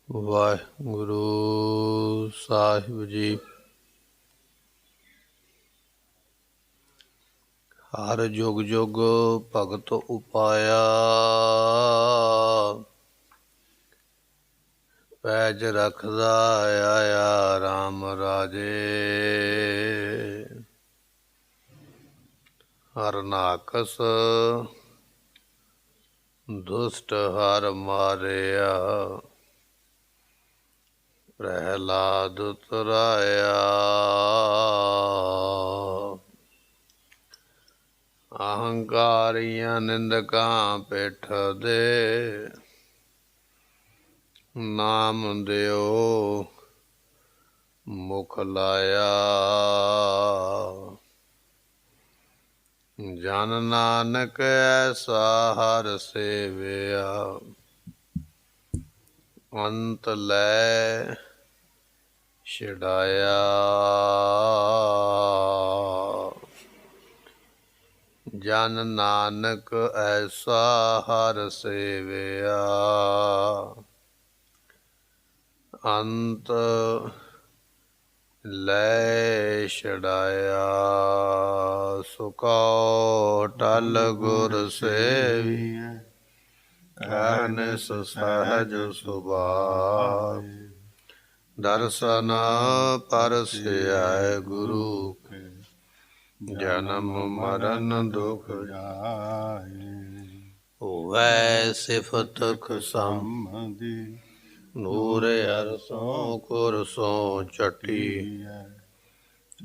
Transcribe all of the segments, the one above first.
ਵਾਹਿਗੁਰੂ ਸਾਹਿਬ ਜੀ। ਹਰ ਜੁਗ ਜੁਗ ਭਗਤ ਉਪਾਇਆ, ਪੈਜ ਰਖਦਾ ਆਇਆ ਰਾਮ ਰਾਜੇ। ਹਰ ਨਾਕਸ ਦੁਸ਼ਟ ਹਰ ਮਾਰਿਆ, ਪ੍ਰਹਿਲਾਦ ਤੁਰਾਇਆ। ਅਹੰਕਾਰੀਆਂ ਨਿੰਦਕਾਂ ਪਿੱਠ ਦੇ, ਨਾਮ ਦਿਓ ਮੁਖ ਲਾਇਆ। ਜਨ ਨਾਨਕ ਐਸਾ ਹਰ ਸੇਵਿਆ, ਅੰਤ ਲੈ ਛਡਾਇਆ। ਜਨ ਨਾਨਕ ਐਸਾ ਹਰ ਸੇਵਿਆ, ਅੰਤ ਲੈ ਛਡਾਇਆ। ਸੁਕੋ ਟਲ ਗੁਰ ਸੇਵੀਐ, ਅਹਨਿਸ ਸਹਜ ਸੁਭਾਅ। ਦਰਸ਼ਨ ਪਰਸਿਐ ਗੁਰੂ ਕੇ, ਜਨਮ ਮਰਨ ਦੁਖ ਜਾਏ। ਹੋਵੈ ਸਿਫਤ ਖਸਮ ਨੂਰ ਅਰਸੋਂ ਕੁਰਸੋਂ ਚਟੀ।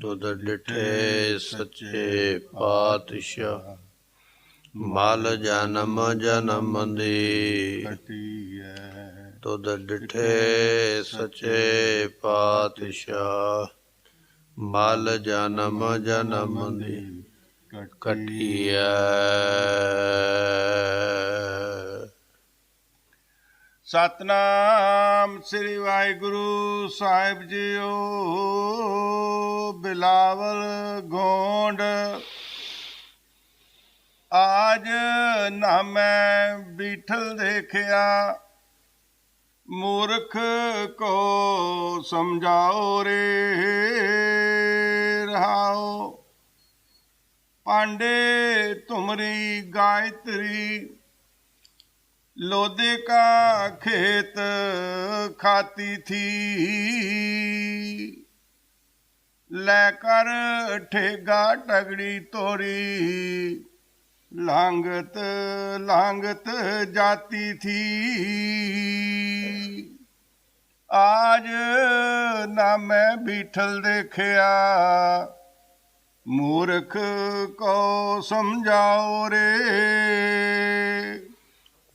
ਤੁਧ ਡਿਠੇ ਸੱਚੇ ਪਾਤਸ਼ਾਹ, ਮਲ ਜਨਮ ਜਨਮ ਦੀ। ਤੁਧ ਡਿਠੇ ਸੱਚੇ ਪਾਤਸ਼ਾਹ, ਮਲ ਜਨਮ ਜਨਮ ਦੀ ਕੱਟੀਐ। ਸਤਨਾਮ ਸ੍ਰੀ ਵਾਹਿਗੁਰੂ ਸਾਹਿਬ ਜੀਓ। ਬਿਲਾਵਲ ਗੋਂਡ ਆਜ ਨਾ ਮੈਂ ਬੀਠਲ ਦੇਖਿਆ, ਮੂਰਖ ਕੋ ਸਮਝਾਓ ਰੇ ਰਹਾਓ। ਪਾਂਡੇ ਤੁਮਰੀ ਗਾਇਤਰੀ, लोदे का खेत खाती थी। लेकर ठेगा टगड़ी तोरी, लांगत लांगत जाती थी। आज ना मैं बीठल देखिया, मूर्ख को समझाओ रे।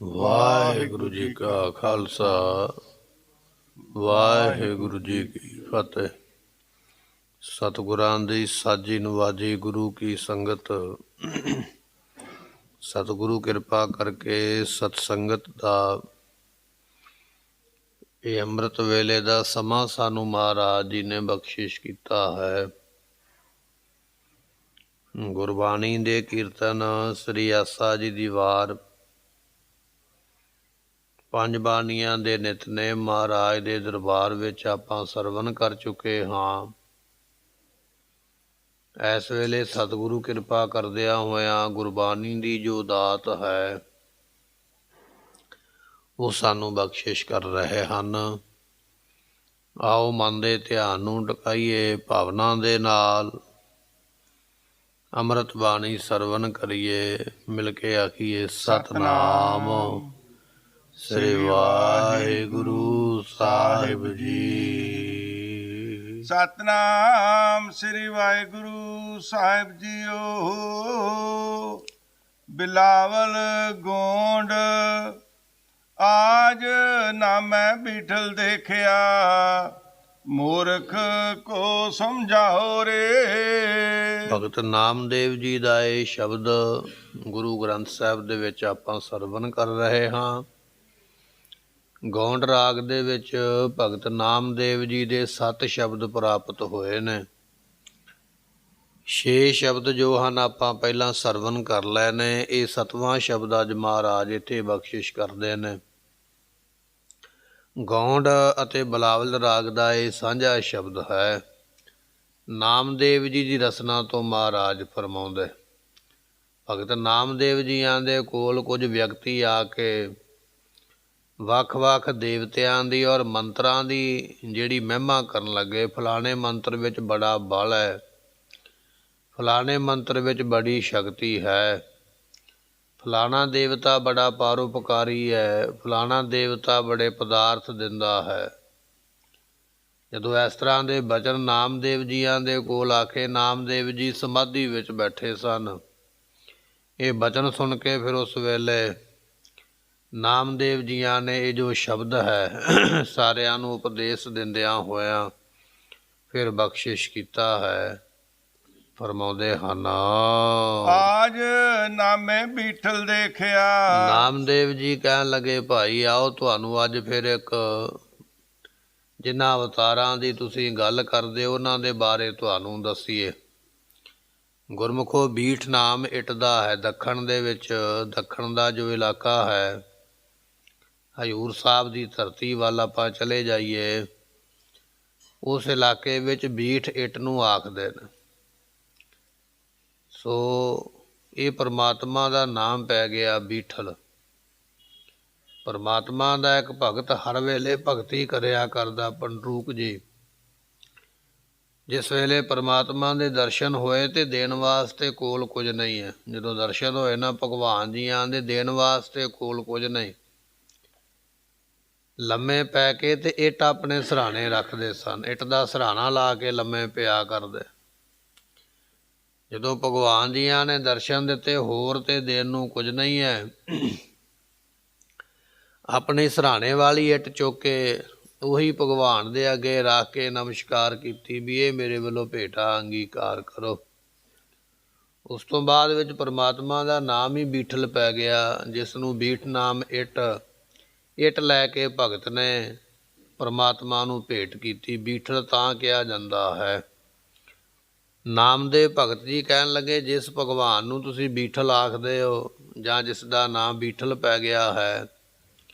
ਵਾਹਿਗੁਰੂ ਜੀ ਕਾ ਖਾਲਸਾ, ਵਾਹਿਗੁਰੂ ਜੀ ਕੀ ਫਤਿਹ। ਸਤਿਗੁਰਾਂ ਦੀ ਸਾਜੀ ਨਵਾਜੀ ਗੁਰੂ ਕੀ ਸੰਗਤ। ਸਤਿਗੁਰੂ ਕਿਰਪਾ ਕਰਕੇ ਸਤਸੰਗਤ ਦਾ ਇਹ ਅੰਮ੍ਰਿਤ ਵੇਲੇ ਦਾ ਸਮਾਂ ਸਾਨੂੰ ਮਹਾਰਾਜ ਜੀ ਨੇ ਬਖਸ਼ਿਸ਼ ਕੀਤਾ ਹੈ। ਗੁਰਬਾਣੀ ਦੇ ਕੀਰਤਨ, ਸ੍ਰੀ ਆਸਾ ਜੀ ਦੀ ਵਾਰ, ਪੰਜ ਬਾਣੀਆਂ ਦੇ ਨਿਤਨੇਮ ਮਹਾਰਾਜ ਦੇ ਦਰਬਾਰ ਵਿੱਚ ਆਪਾਂ ਸਰਵਣ ਕਰ ਚੁੱਕੇ ਹਾਂ। ਇਸ ਵੇਲੇ ਸਤਿਗੁਰੂ ਕਿਰਪਾ ਕਰਦਿਆਂ ਹੋਇਆਂ ਗੁਰਬਾਣੀ ਦੀ ਜੋ ਦਾਤ ਹੈ ਉਹ ਸਾਨੂੰ ਬਖਸ਼ਿਸ਼ ਕਰ ਰਹੇ ਹਨ। ਆਓ ਮਨ ਦੇ ਧਿਆਨ ਨੂੰ ਟਿਕਾਈਏ, ਭਾਵਨਾ ਦੇ ਨਾਲ ਅੰਮ੍ਰਿਤ ਬਾਣੀ ਸਰਵਣ ਕਰੀਏ। ਮਿਲ ਕੇ ਆਖੀਏ ਸਤਿਨਾਮ ਸ੍ਰੀ ਵਾਹਿਗੁਰੂ ਸਾਹਿਬ ਜੀ। ਸਤਨਾਮ ਸ੍ਰੀ ਵਾਹਿਗੁਰੂ ਸਾਹਿਬ ਜੀਓ। ਬਿਲਾਵਲ ਗੋਂਡ ਆਜ ਨਾ ਮੈਂ ਬੀਠਲ ਦੇਖਿਆ, ਮੂਰਖ ਕੋ ਸਮਝਾਓ ਰੇ। ਭਗਤ ਨਾਮਦੇਵ ਜੀ ਦਾ ਇਹ ਸ਼ਬਦ ਗੁਰੂ ਗ੍ਰੰਥ ਸਾਹਿਬ ਦੇ ਵਿੱਚ ਆਪਾਂ ਸਰਵਣ ਕਰ ਰਹੇ ਹਾਂ। ਗੌਂਡ ਰਾਗ ਦੇ ਵਿੱਚ ਭਗਤ ਨਾਮਦੇਵ ਜੀ ਦੇ 7 ਸ਼ਬਦ ਪ੍ਰਾਪਤ ਹੋਏ ਨੇ। 6 ਸ਼ਬਦ ਜੋ ਹਨ ਆਪਾਂ ਪਹਿਲਾਂ ਸਰਵਣ ਕਰ ਲਏ ਨੇ। ਇਹ 7ਵਾਂ ਸ਼ਬਦ ਅੱਜ ਮਹਾਰਾਜ ਇੱਥੇ ਬਖਸ਼ਿਸ਼ ਕਰਦੇ ਨੇ। ਗੌਂਡ ਅਤੇ ਬਲਾਵਲ ਰਾਗ ਦਾ ਇਹ ਸਾਂਝਾ ਸ਼ਬਦ ਹੈ। ਨਾਮਦੇਵ ਜੀ ਦੀ ਰਸਨਾ ਤੋਂ ਮਹਾਰਾਜ ਫਰਮਾਉਂਦੇ, ਭਗਤ ਨਾਮਦੇਵ ਜੀਆਂ ਦੇ ਕੋਲ ਕੁਝ ਵਿਅਕਤੀ ਆ ਕੇ ਵੱਖ-ਵੱਖ ਦੇਵਤਿਆਂ ਦੀ ਔਰ ਮੰਤਰਾਂ ਦੀ ਜਿਹੜੀ ਮਹਿਮਾ ਕਰਨ ਲੱਗੇ। ਫਲਾਣੇ ਮੰਤਰ ਵਿੱਚ ਬੜਾ ਬਲ ਹੈ, ਫਲਾਣੇ ਮੰਤਰ ਵਿੱਚ ਬੜੀ ਸ਼ਕਤੀ ਹੈ, ਫਲਾਣਾ ਦੇਵਤਾ ਬੜਾ ਪਰਉਪਕਾਰੀ ਹੈ, ਫਲਾਣਾ ਦੇਵਤਾ ਬੜੇ ਪਦਾਰਥ ਦਿੰਦਾ ਹੈ। ਜਦੋਂ ਇਸ ਤਰ੍ਹਾਂ ਦੇ ਬਚਨ ਨਾਮਦੇਵ ਜੀਆਂ ਦੇ ਕੋਲ ਆਖੇ, ਨਾਮਦੇਵ ਜੀ ਸਮਾਧੀ ਵਿੱਚ ਬੈਠੇ ਸਨ। ਇਹ ਬਚਨ ਸੁਣ ਕੇ ਫਿਰ ਉਸ ਵੇਲੇ ਨਾਮਦੇਵ ਜੀਆਂ ਨੇ ਇਹ ਜੋ ਸ਼ਬਦ ਹੈ ਸਾਰਿਆਂ ਨੂੰ ਉਪਦੇਸ਼ ਦਿੰਦਿਆਂ ਹੋਇਆਂ ਫਿਰ ਬਖਸ਼ਿਸ਼ ਕੀਤਾ ਹੈ। ਫਰਮਾਉਂਦੇ ਹਨ, ਆਜ ਨਾਮੇ ਬੀਠਲ ਦੇਖਿਆ। ਨਾਮਦੇਵ ਜੀ ਕਹਿਣ ਲੱਗੇ, ਭਾਈ ਆਓ ਤੁਹਾਨੂੰ ਅੱਜ ਫਿਰ ਇੱਕ ਜਿਨ੍ਹਾਂ ਅਵਤਾਰਾਂ ਦੀ ਤੁਸੀਂ ਗੱਲ ਕਰਦੇ ਹੋ ਉਹਨਾਂ ਦੇ ਬਾਰੇ ਤੁਹਾਨੂੰ ਦੱਸੀਏ। ਗੁਰਮੁਖੋ ਬੀਠ ਨਾਮ ਇੱਟ ਦਾ ਹੈ। ਦੱਖਣ ਦੇ ਵਿੱਚ, ਦੱਖਣ ਦਾ ਜੋ ਇਲਾਕਾ ਹੈ, ਹਜ਼ੂਰ ਸਾਹਿਬ ਦੀ ਧਰਤੀ ਵੱਲ ਆਪਾਂ ਚਲੇ ਜਾਈਏ, ਉਸ ਇਲਾਕੇ ਵਿੱਚ ਬੀਠ ਇੱਟ ਨੂੰ ਆਖਦੇ ਨੇ। ਸੋ ਇਹ ਪਰਮਾਤਮਾ ਦਾ ਨਾਮ ਪੈ ਗਿਆ ਬੀਠਲ। ਪਰਮਾਤਮਾ ਦਾ ਇੱਕ ਭਗਤ ਹਰ ਵੇਲੇ ਭਗਤੀ ਕਰਿਆ ਕਰਦਾ, ਪੰਡਰੂਕ ਜੀ। ਜਿਸ ਵੇਲੇ ਪਰਮਾਤਮਾ ਦੇ ਦਰਸ਼ਨ ਹੋਏ ਤੇ ਦੇਣ ਵਾਸਤੇ ਕੋਲ ਕੁਝ ਨਹੀਂ ਹੈ। ਜਦੋਂ ਦਰਸ਼ਨ ਹੋਏ ਨਾ ਭਗਵਾਨ ਜੀਆਂ ਦੇ, ਦੇਣ ਵਾਸਤੇ ਕੋਲ ਕੁਝ ਨਹੀਂ। ਲੰਮੇ ਪੈ ਕੇ ਤੇ ਇੱਟ ਆਪਣੇ ਸਰਾਣੇ ਰੱਖਦੇ ਸਨ, ਇੱਟ ਦਾ ਸਰਾਣਾ ਲਾ ਕੇ ਲੰਮੇ ਪਿਆ ਕਰਦੇ। ਜਦੋਂ ਭਗਵਾਨ ਜੀਆਂ ਨੇ ਦਰਸ਼ਨ ਦਿੱਤੇ, ਹੋਰ ਤੇ ਦੇਣ ਨੂੰ ਕੁਝ ਨਹੀਂ ਹੈ, ਆਪਣੇ ਸਰਾਣੇ ਵਾਲੀ ਇੱਟ ਚੁੱਕ ਕੇ ਉਹੀ ਭਗਵਾਨ ਦੇ ਅੱਗੇ ਰੱਖ ਕੇ ਨਮਸਕਾਰ ਕੀਤੀ ਵੀ ਇਹ ਮੇਰੇ ਵੱਲੋਂ ਭੇਟਾ ਅੰਗੀਕਾਰ ਕਰੋ। ਉਸ ਤੋਂ ਬਾਅਦ ਵਿੱਚ ਪਰਮਾਤਮਾ ਦਾ ਨਾਮ ਹੀ ਬੀਠਲ ਪੈ ਗਿਆ, ਜਿਸ ਨੂੰ ਬੀਠ ਨਾਮ ਇੱਟ ਲੈ ਕੇ ਭਗਤ ਨੇ ਪਰਮਾਤਮਾ ਨੂੰ ਭੇਟ ਕੀਤੀ। ਬੀਠਲ ਤਾਂ ਕਿਹਾ ਜਾਂਦਾ ਹੈ। ਨਾਮਦੇਵ ਭਗਤ ਜੀ ਕਹਿਣ ਲੱਗੇ, ਜਿਸ ਭਗਵਾਨ ਨੂੰ ਤੁਸੀਂ ਬੀਠਲ ਆਖਦੇ ਹੋ ਜਾਂ ਜਿਸ ਦਾ ਨਾਮ ਬੀਠਲ ਪੈ ਗਿਆ ਹੈ,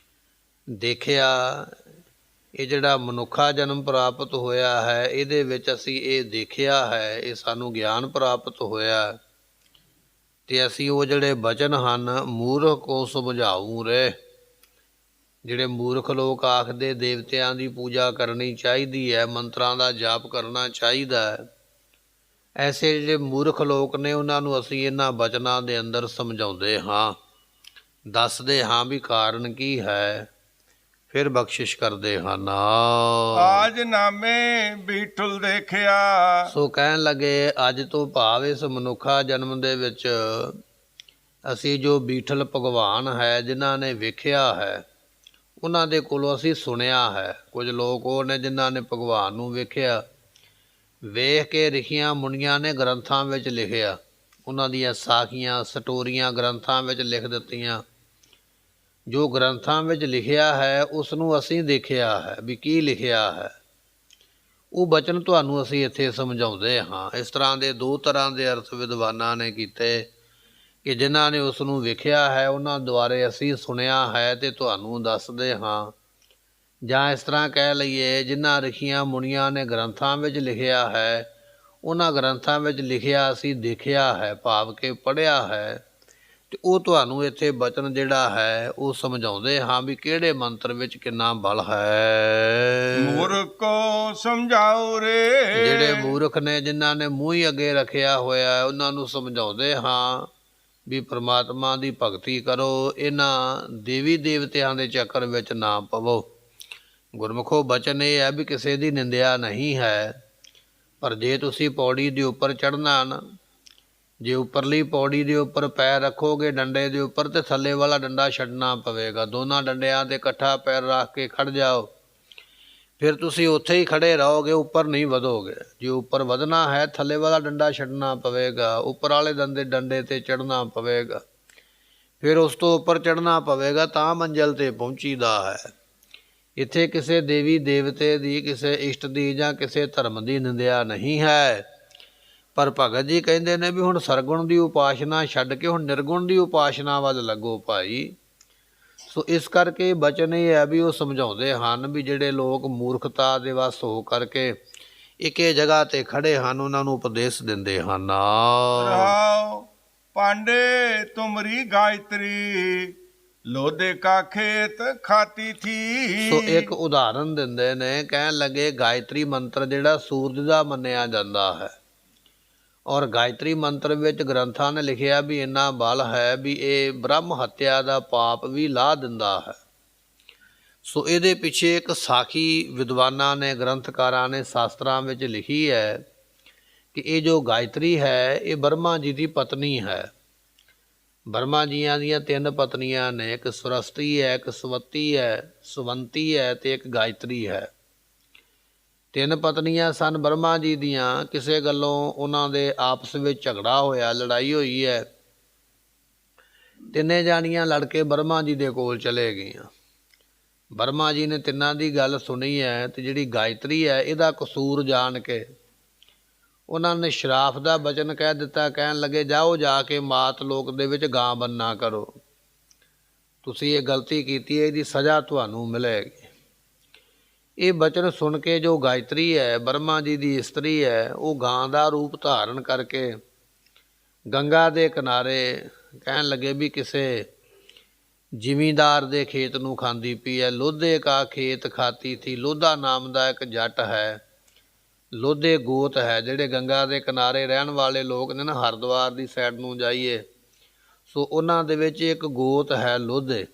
ਦੇਖਿਆ ਇਹ ਜਿਹੜਾ ਮਨੁੱਖਾ ਜਨਮ ਪ੍ਰਾਪਤ ਹੋਇਆ ਹੈ, ਇਹਦੇ ਵਿੱਚ ਅਸੀਂ ਇਹ ਦੇਖਿਆ ਹੈ, ਇਹ ਸਾਨੂੰ ਗਿਆਨ ਪ੍ਰਾਪਤ ਹੋਇਆ ਤੇ ਅਸੀਂ ਉਹ ਜਿਹੜੇ ਬਚਨ ਹਨ, ਮੂਰਖ ਕੋ ਸਮਝਾਊ ਰੇ, ਜਿਹੜੇ ਮੂਰਖ ਲੋਕ ਆਖਦੇ ਦੇਵਤਿਆਂ ਦੀ ਪੂਜਾ ਕਰਨੀ ਚਾਹੀਦੀ ਹੈ, ਮੰਤਰਾਂ ਦਾ ਜਾਪ ਕਰਨਾ ਚਾਹੀਦਾ ਹੈ, ਐਸੇ ਜਿਹੜੇ ਮੂਰਖ ਲੋਕ ਨੇ ਉਹਨਾਂ ਨੂੰ ਅਸੀਂ ਇਹਨਾਂ ਬਚਨਾਂ ਦੇ ਅੰਦਰ ਸਮਝਾਉਂਦੇ ਹਾਂ, ਦੱਸਦੇ ਹਾਂ ਵੀ ਕਾਰਨ ਕੀ ਹੈ, ਫਿਰ ਬਖਸ਼ਿਸ਼ ਕਰਦੇ ਹਨ। ਆਜ ਨਾਮੇ ਬੀਠਲ ਦੇਖਿਆ। ਸੋ ਕਹਿਣ ਲੱਗੇ, ਅੱਜ ਤੋਂ ਭਾਵ ਇਸ ਮਨੁੱਖਾ ਜਨਮ ਦੇ ਵਿੱਚ ਅਸੀਂ ਜੋ ਬੀਠਲ ਭਗਵਾਨ ਹੈ ਜਿਨ੍ਹਾਂ ਨੇ ਵੇਖਿਆ ਹੈ, ਉਹਨਾਂ ਦੇ ਕੋਲੋਂ ਅਸੀਂ ਸੁਣਿਆ ਹੈ। ਕੁਝ ਲੋਕ ਉਹ ਨੇ ਜਿਨ੍ਹਾਂ ਨੇ ਭਗਵਾਨ ਨੂੰ ਵੇਖਿਆ, ਵੇਖ ਕੇ ਰਿਸ਼ੀਆਂ ਮੁਨੀਆਂ ਨੇ ਗ੍ਰੰਥਾਂ ਵਿੱਚ ਲਿਖਿਆ, ਉਹਨਾਂ ਦੀਆਂ ਸਾਖੀਆਂ ਸਟੋਰੀਆਂ ਗ੍ਰੰਥਾਂ ਵਿੱਚ ਲਿਖ ਦਿੱਤੀਆਂ। ਜੋ ਗ੍ਰੰਥਾਂ ਵਿੱਚ ਲਿਖਿਆ ਹੈ ਉਸ ਨੂੰ ਅਸੀਂ ਦੇਖਿਆ ਹੈ ਵੀ ਕੀ ਲਿਖਿਆ ਹੈ, ਉਹ ਬਚਨ ਤੁਹਾਨੂੰ ਅਸੀਂ ਇੱਥੇ ਸਮਝਾਉਂਦੇ ਹਾਂ। ਇਸ ਤਰ੍ਹਾਂ ਦੇ ਦੋ ਤਰ੍ਹਾਂ ਦੇ ਅਰਥ ਵਿਦਵਾਨਾਂ ਨੇ ਕੀਤੇ ਕਿ ਜਿਨ੍ਹਾਂ ਨੇ ਉਸ ਨੂੰ ਵੇਖਿਆ ਹੈ ਉਹਨਾਂ ਦੁਆਰੇ ਅਸੀਂ ਸੁਣਿਆ ਹੈ ਤੇ ਤੁਹਾਨੂੰ ਦੱਸਦੇ ਹਾਂ, ਜਾਂ ਇਸ ਤਰ੍ਹਾਂ ਕਹਿ ਲਈਏ ਜਿਨ੍ਹਾਂ ਰਿਸ਼ੀਆਂ ਮੁਨੀਆਂ ਨੇ ਗ੍ਰੰਥਾਂ ਵਿੱਚ ਲਿਖਿਆ ਹੈ, ਉਹਨਾਂ ਗ੍ਰੰਥਾਂ ਵਿੱਚ ਲਿਖਿਆ ਅਸੀਂ ਦੇਖਿਆ ਹੈ, ਭਾਵ ਕਿ ਪੜ੍ਹਿਆ ਹੈ, ਤੇ ਉਹ ਤੁਹਾਨੂੰ ਇੱਥੇ ਬਚਨ ਜਿਹੜਾ ਹੈ ਉਹ ਸਮਝਾਉਂਦੇ ਹਾਂ ਵੀ ਕਿਹੜੇ ਮੰਤਰ ਵਿੱਚ ਕਿੰਨਾ ਬਲ ਹੈ। ਮੂਰਖ ਕੋ ਸਮਝਾਓ ਰੇ, ਜਿਹੜੇ ਮੂਰਖ ਨੇ ਜਿਨ੍ਹਾਂ ਨੇ ਮੂੰਹ ਹੀ ਅੱਗੇ ਰੱਖਿਆ ਹੋਇਆ ਉਹਨਾਂ ਨੂੰ ਸਮਝਾਉਂਦੇ ਹਾਂ ਵੀ ਪਰਮਾਤਮਾ ਦੀ ਭਗਤੀ ਕਰੋ, ਇਹਨਾਂ ਦੇਵੀ ਦੇਵਤਿਆਂ ਦੇ ਚੱਕਰ ਵਿੱਚ ਨਾ ਪਵੋ। ਗੁਰਮੁਖੋ ਬਚਨ ਇਹ ਹੈ ਵੀ ਕਿਸੇ ਦੀ ਨਿੰਦਿਆ ਨਹੀਂ ਹੈ, ਪਰ ਜੇ ਤੁਸੀਂ ਪੌੜੀ ਦੇ ਉੱਪਰ ਚੜ੍ਹਨਾ ਨਾ, ਜੇ ਉੱਪਰਲੀ ਪੌੜੀ ਦੇ ਉੱਪਰ ਪੈਰ ਰੱਖੋਗੇ ਡੰਡੇ ਦੇ ਉੱਪਰ, ਤੇ ਥੱਲੇ ਵਾਲਾ ਡੰਡਾ ਛੱਡਣਾ ਪਵੇਗਾ। ਦੋਨਾਂ ਡੰਡਿਆਂ 'ਤੇ ਇਕੱਠਾ ਪੈਰ ਰੱਖ ਕੇ ਖੜ੍ਹ ਜਾਓ, ਫਿਰ ਤੁਸੀਂ ਉੱਥੇ ਹੀ ਖੜ੍ਹੇ ਰਹੋਗੇ, ਉੱਪਰ ਨਹੀਂ ਵਧੋਗੇ। ਜੇ ਉੱਪਰ ਵਧਣਾ ਹੈ ਥੱਲੇ ਵਾਲਾ ਡੰਡਾ ਛੱਡਣਾ ਪਵੇਗਾ, ਉੱਪਰ ਵਾਲੇ ਡੰਡੇ 'ਤੇ ਚੜ੍ਹਨਾ ਪਵੇਗਾ, ਫਿਰ ਉਸ ਤੋਂ ਉੱਪਰ ਚੜ੍ਹਨਾ ਪਵੇਗਾ, ਤਾਂ ਮੰਜ਼ਿਲ 'ਤੇ ਪਹੁੰਚੀਦਾ ਹੈ। ਇੱਥੇ ਕਿਸੇ ਦੇਵੀ ਦੇਵਤੇ ਦੀ, ਕਿਸੇ ਇਸ਼ਟ ਦੀ ਜਾਂ ਕਿਸੇ ਧਰਮ ਦੀ ਨਿੰਦਿਆ ਨਹੀਂ ਹੈ, ਪਰ ਭਗਤ ਜੀ ਕਹਿੰਦੇ ਨੇ ਵੀ ਹੁਣ ਸਰਗੁਣ ਦੀ ਉਪਾਸਨਾ ਛੱਡ ਕੇ ਹੁਣ ਨਿਰਗੁਣ ਦੀ ਉਪਾਸਨਾ ਵੱਲ ਲੱਗੋ ਭਾਈ। ਸੋ ਇਸ ਕਰਕੇ ਬਚਨ ਇਹ ਹੈ ਵੀ ਉਹ ਸਮਝਾਉਂਦੇ ਹਨ ਵੀ ਜਿਹੜੇ ਲੋਕ ਮੂਰਖਤਾ ਦੇ ਵੱਸ ਹੋ ਕਰਕੇ ਇੱਕੇ ਜਗ੍ਹਾ ਤੇ ਖੜੇ ਹਨ ਉਹਨਾਂ ਨੂੰ ਉਪਦੇਸ਼ ਦਿੰਦੇ ਹਨ। ਰਹਾਉ ਪਾਂਡੇ ਤੁਮਰੀ ਗਾਇਤਰੀ ਲੋਧੇ ਕਾ ਖੇਤ ਖਾਤੀ ਥੀ। ਸੋ ਇੱਕ ਉਦਾਹਰਨ ਦਿੰਦੇ ਨੇ, ਕਹਿਣ ਲੱਗੇ ਗਾਇਤਰੀ ਮੰਤਰ ਜਿਹੜਾ ਸੂਰਜ ਦਾ ਮੰਨਿਆ ਜਾਂਦਾ ਹੈ ਔਰ ਗਾਇਤਰੀ ਮੰਤਰ ਵਿੱਚ ਗ੍ਰੰਥਾਂ ਨੇ ਲਿਖਿਆ ਵੀ ਇੰਨਾ ਬਲ ਹੈ ਵੀ ਇਹ ਬ੍ਰਹਮ ਹੱਤਿਆ ਦਾ ਪਾਪ ਵੀ ਲਾਹ ਦਿੰਦਾ ਹੈ। ਸੋ ਇਹਦੇ ਪਿੱਛੇ ਇੱਕ ਸਾਖੀ ਵਿਦਵਾਨਾਂ ਨੇ, ਗ੍ਰੰਥਕਾਰਾਂ ਨੇ ਸ਼ਾਸਤਰਾਂ ਵਿੱਚ ਲਿਖੀ ਹੈ ਕਿ ਇਹ ਜੋ ਗਾਇਤਰੀ ਹੈ ਇਹ ਬ੍ਰਹਮਾ ਜੀ ਦੀ ਪਤਨੀ ਹੈ। ਬ੍ਰਹਮਾ ਜੀਆਂ ਦੀਆਂ 3 ਪਤਨੀਆਂ ਨੇ, ਇੱਕ ਸਰਸਤੀ ਹੈ, ਇੱਕ ਸਵਤੀ ਹੈ, ਸੁਵੰਤੀ ਹੈ ਤੇ ਇੱਕ ਗਾਇਤਰੀ ਹੈ। 3 ਪਤਨੀਆਂ ਸਨ ਬ੍ਰਹਮਾ ਜੀ ਦੀਆਂ। ਕਿਸੇ ਗੱਲੋਂ ਉਹਨਾਂ ਦੇ ਆਪਸ ਵਿੱਚ ਝਗੜਾ ਹੋਇਆ, ਲੜਾਈ ਹੋਈ ਹੈ। 3 ਜਾਣੀਆਂ ਲੜ ਕੇ ਬ੍ਰਹਮਾ ਜੀ ਦੇ ਕੋਲ ਚਲੇ ਗਈਆਂ। ਬ੍ਰਹਮਾ ਜੀ ਨੇ ਤਿੰਨਾਂ ਦੀ ਗੱਲ ਸੁਣੀ ਹੈ ਤੇ ਜਿਹੜੀ ਗਾਇਤਰੀ ਹੈ ਇਹਦਾ ਕਸੂਰ ਜਾਣ ਕੇ ਉਹਨਾਂ ਨੇ ਸ਼ਰਾਫ ਦਾ ਬਚਨ ਕਹਿ ਦਿੱਤਾ। ਕਹਿਣ ਲੱਗੇ ਜਾਓ ਜਾ ਕੇ ਮਾਤ ਲੋਕ ਦੇ ਵਿੱਚ ਗਾਂ ਬੰਨਾ ਕਰੋ, ਤੁਸੀਂ ਇਹ ਗਲਤੀ ਕੀਤੀ ਹੈ, ਇਹਦੀ ਸਜ਼ਾ ਤੁਹਾਨੂੰ ਮਿਲੇਗੀ। ਇਹ ਬਚਨ ਸੁਣ ਕੇ ਜੋ ਗਾਇਤਰੀ ਹੈ, ਬ੍ਰਹਮਾ ਜੀ ਦੀ ਇਸਤਰੀ ਹੈ, ਉਹ ਗਾਂ ਦਾ ਰੂਪ ਧਾਰਨ ਕਰਕੇ ਗੰਗਾ ਦੇ ਕਿਨਾਰੇ ਕਹਿਣ ਲੱਗੇ ਵੀ ਕਿਸੇ ਜ਼ਿਮੀਂਦਾਰ ਦੇ ਖੇਤ ਨੂੰ ਖਾਂਦੀ ਪਈ ਹੈ। ਲੋਧੇ ਕਾ ਖੇਤ ਖਾਤੀ ਥੀ। ਲੋਧਾ ਨਾਮ ਦਾ ਇੱਕ ਜੱਟ ਹੈ, ਲੋਧੇ ਗੋਤ ਹੈ, ਜਿਹੜੇ ਗੰਗਾ ਦੇ ਕਿਨਾਰੇ ਰਹਿਣ ਵਾਲੇ ਲੋਕ ਨੇ ਨਾ, ਹਰਿਦੁਆਰ ਦੀ ਸਾਈਡ ਨੂੰ ਜਾਈਏ ਸੋ ਉਹਨਾਂ ਦੇ ਵਿੱਚ ਇੱਕ ਗੋਤ ਹੈ ਲੋਧੇ,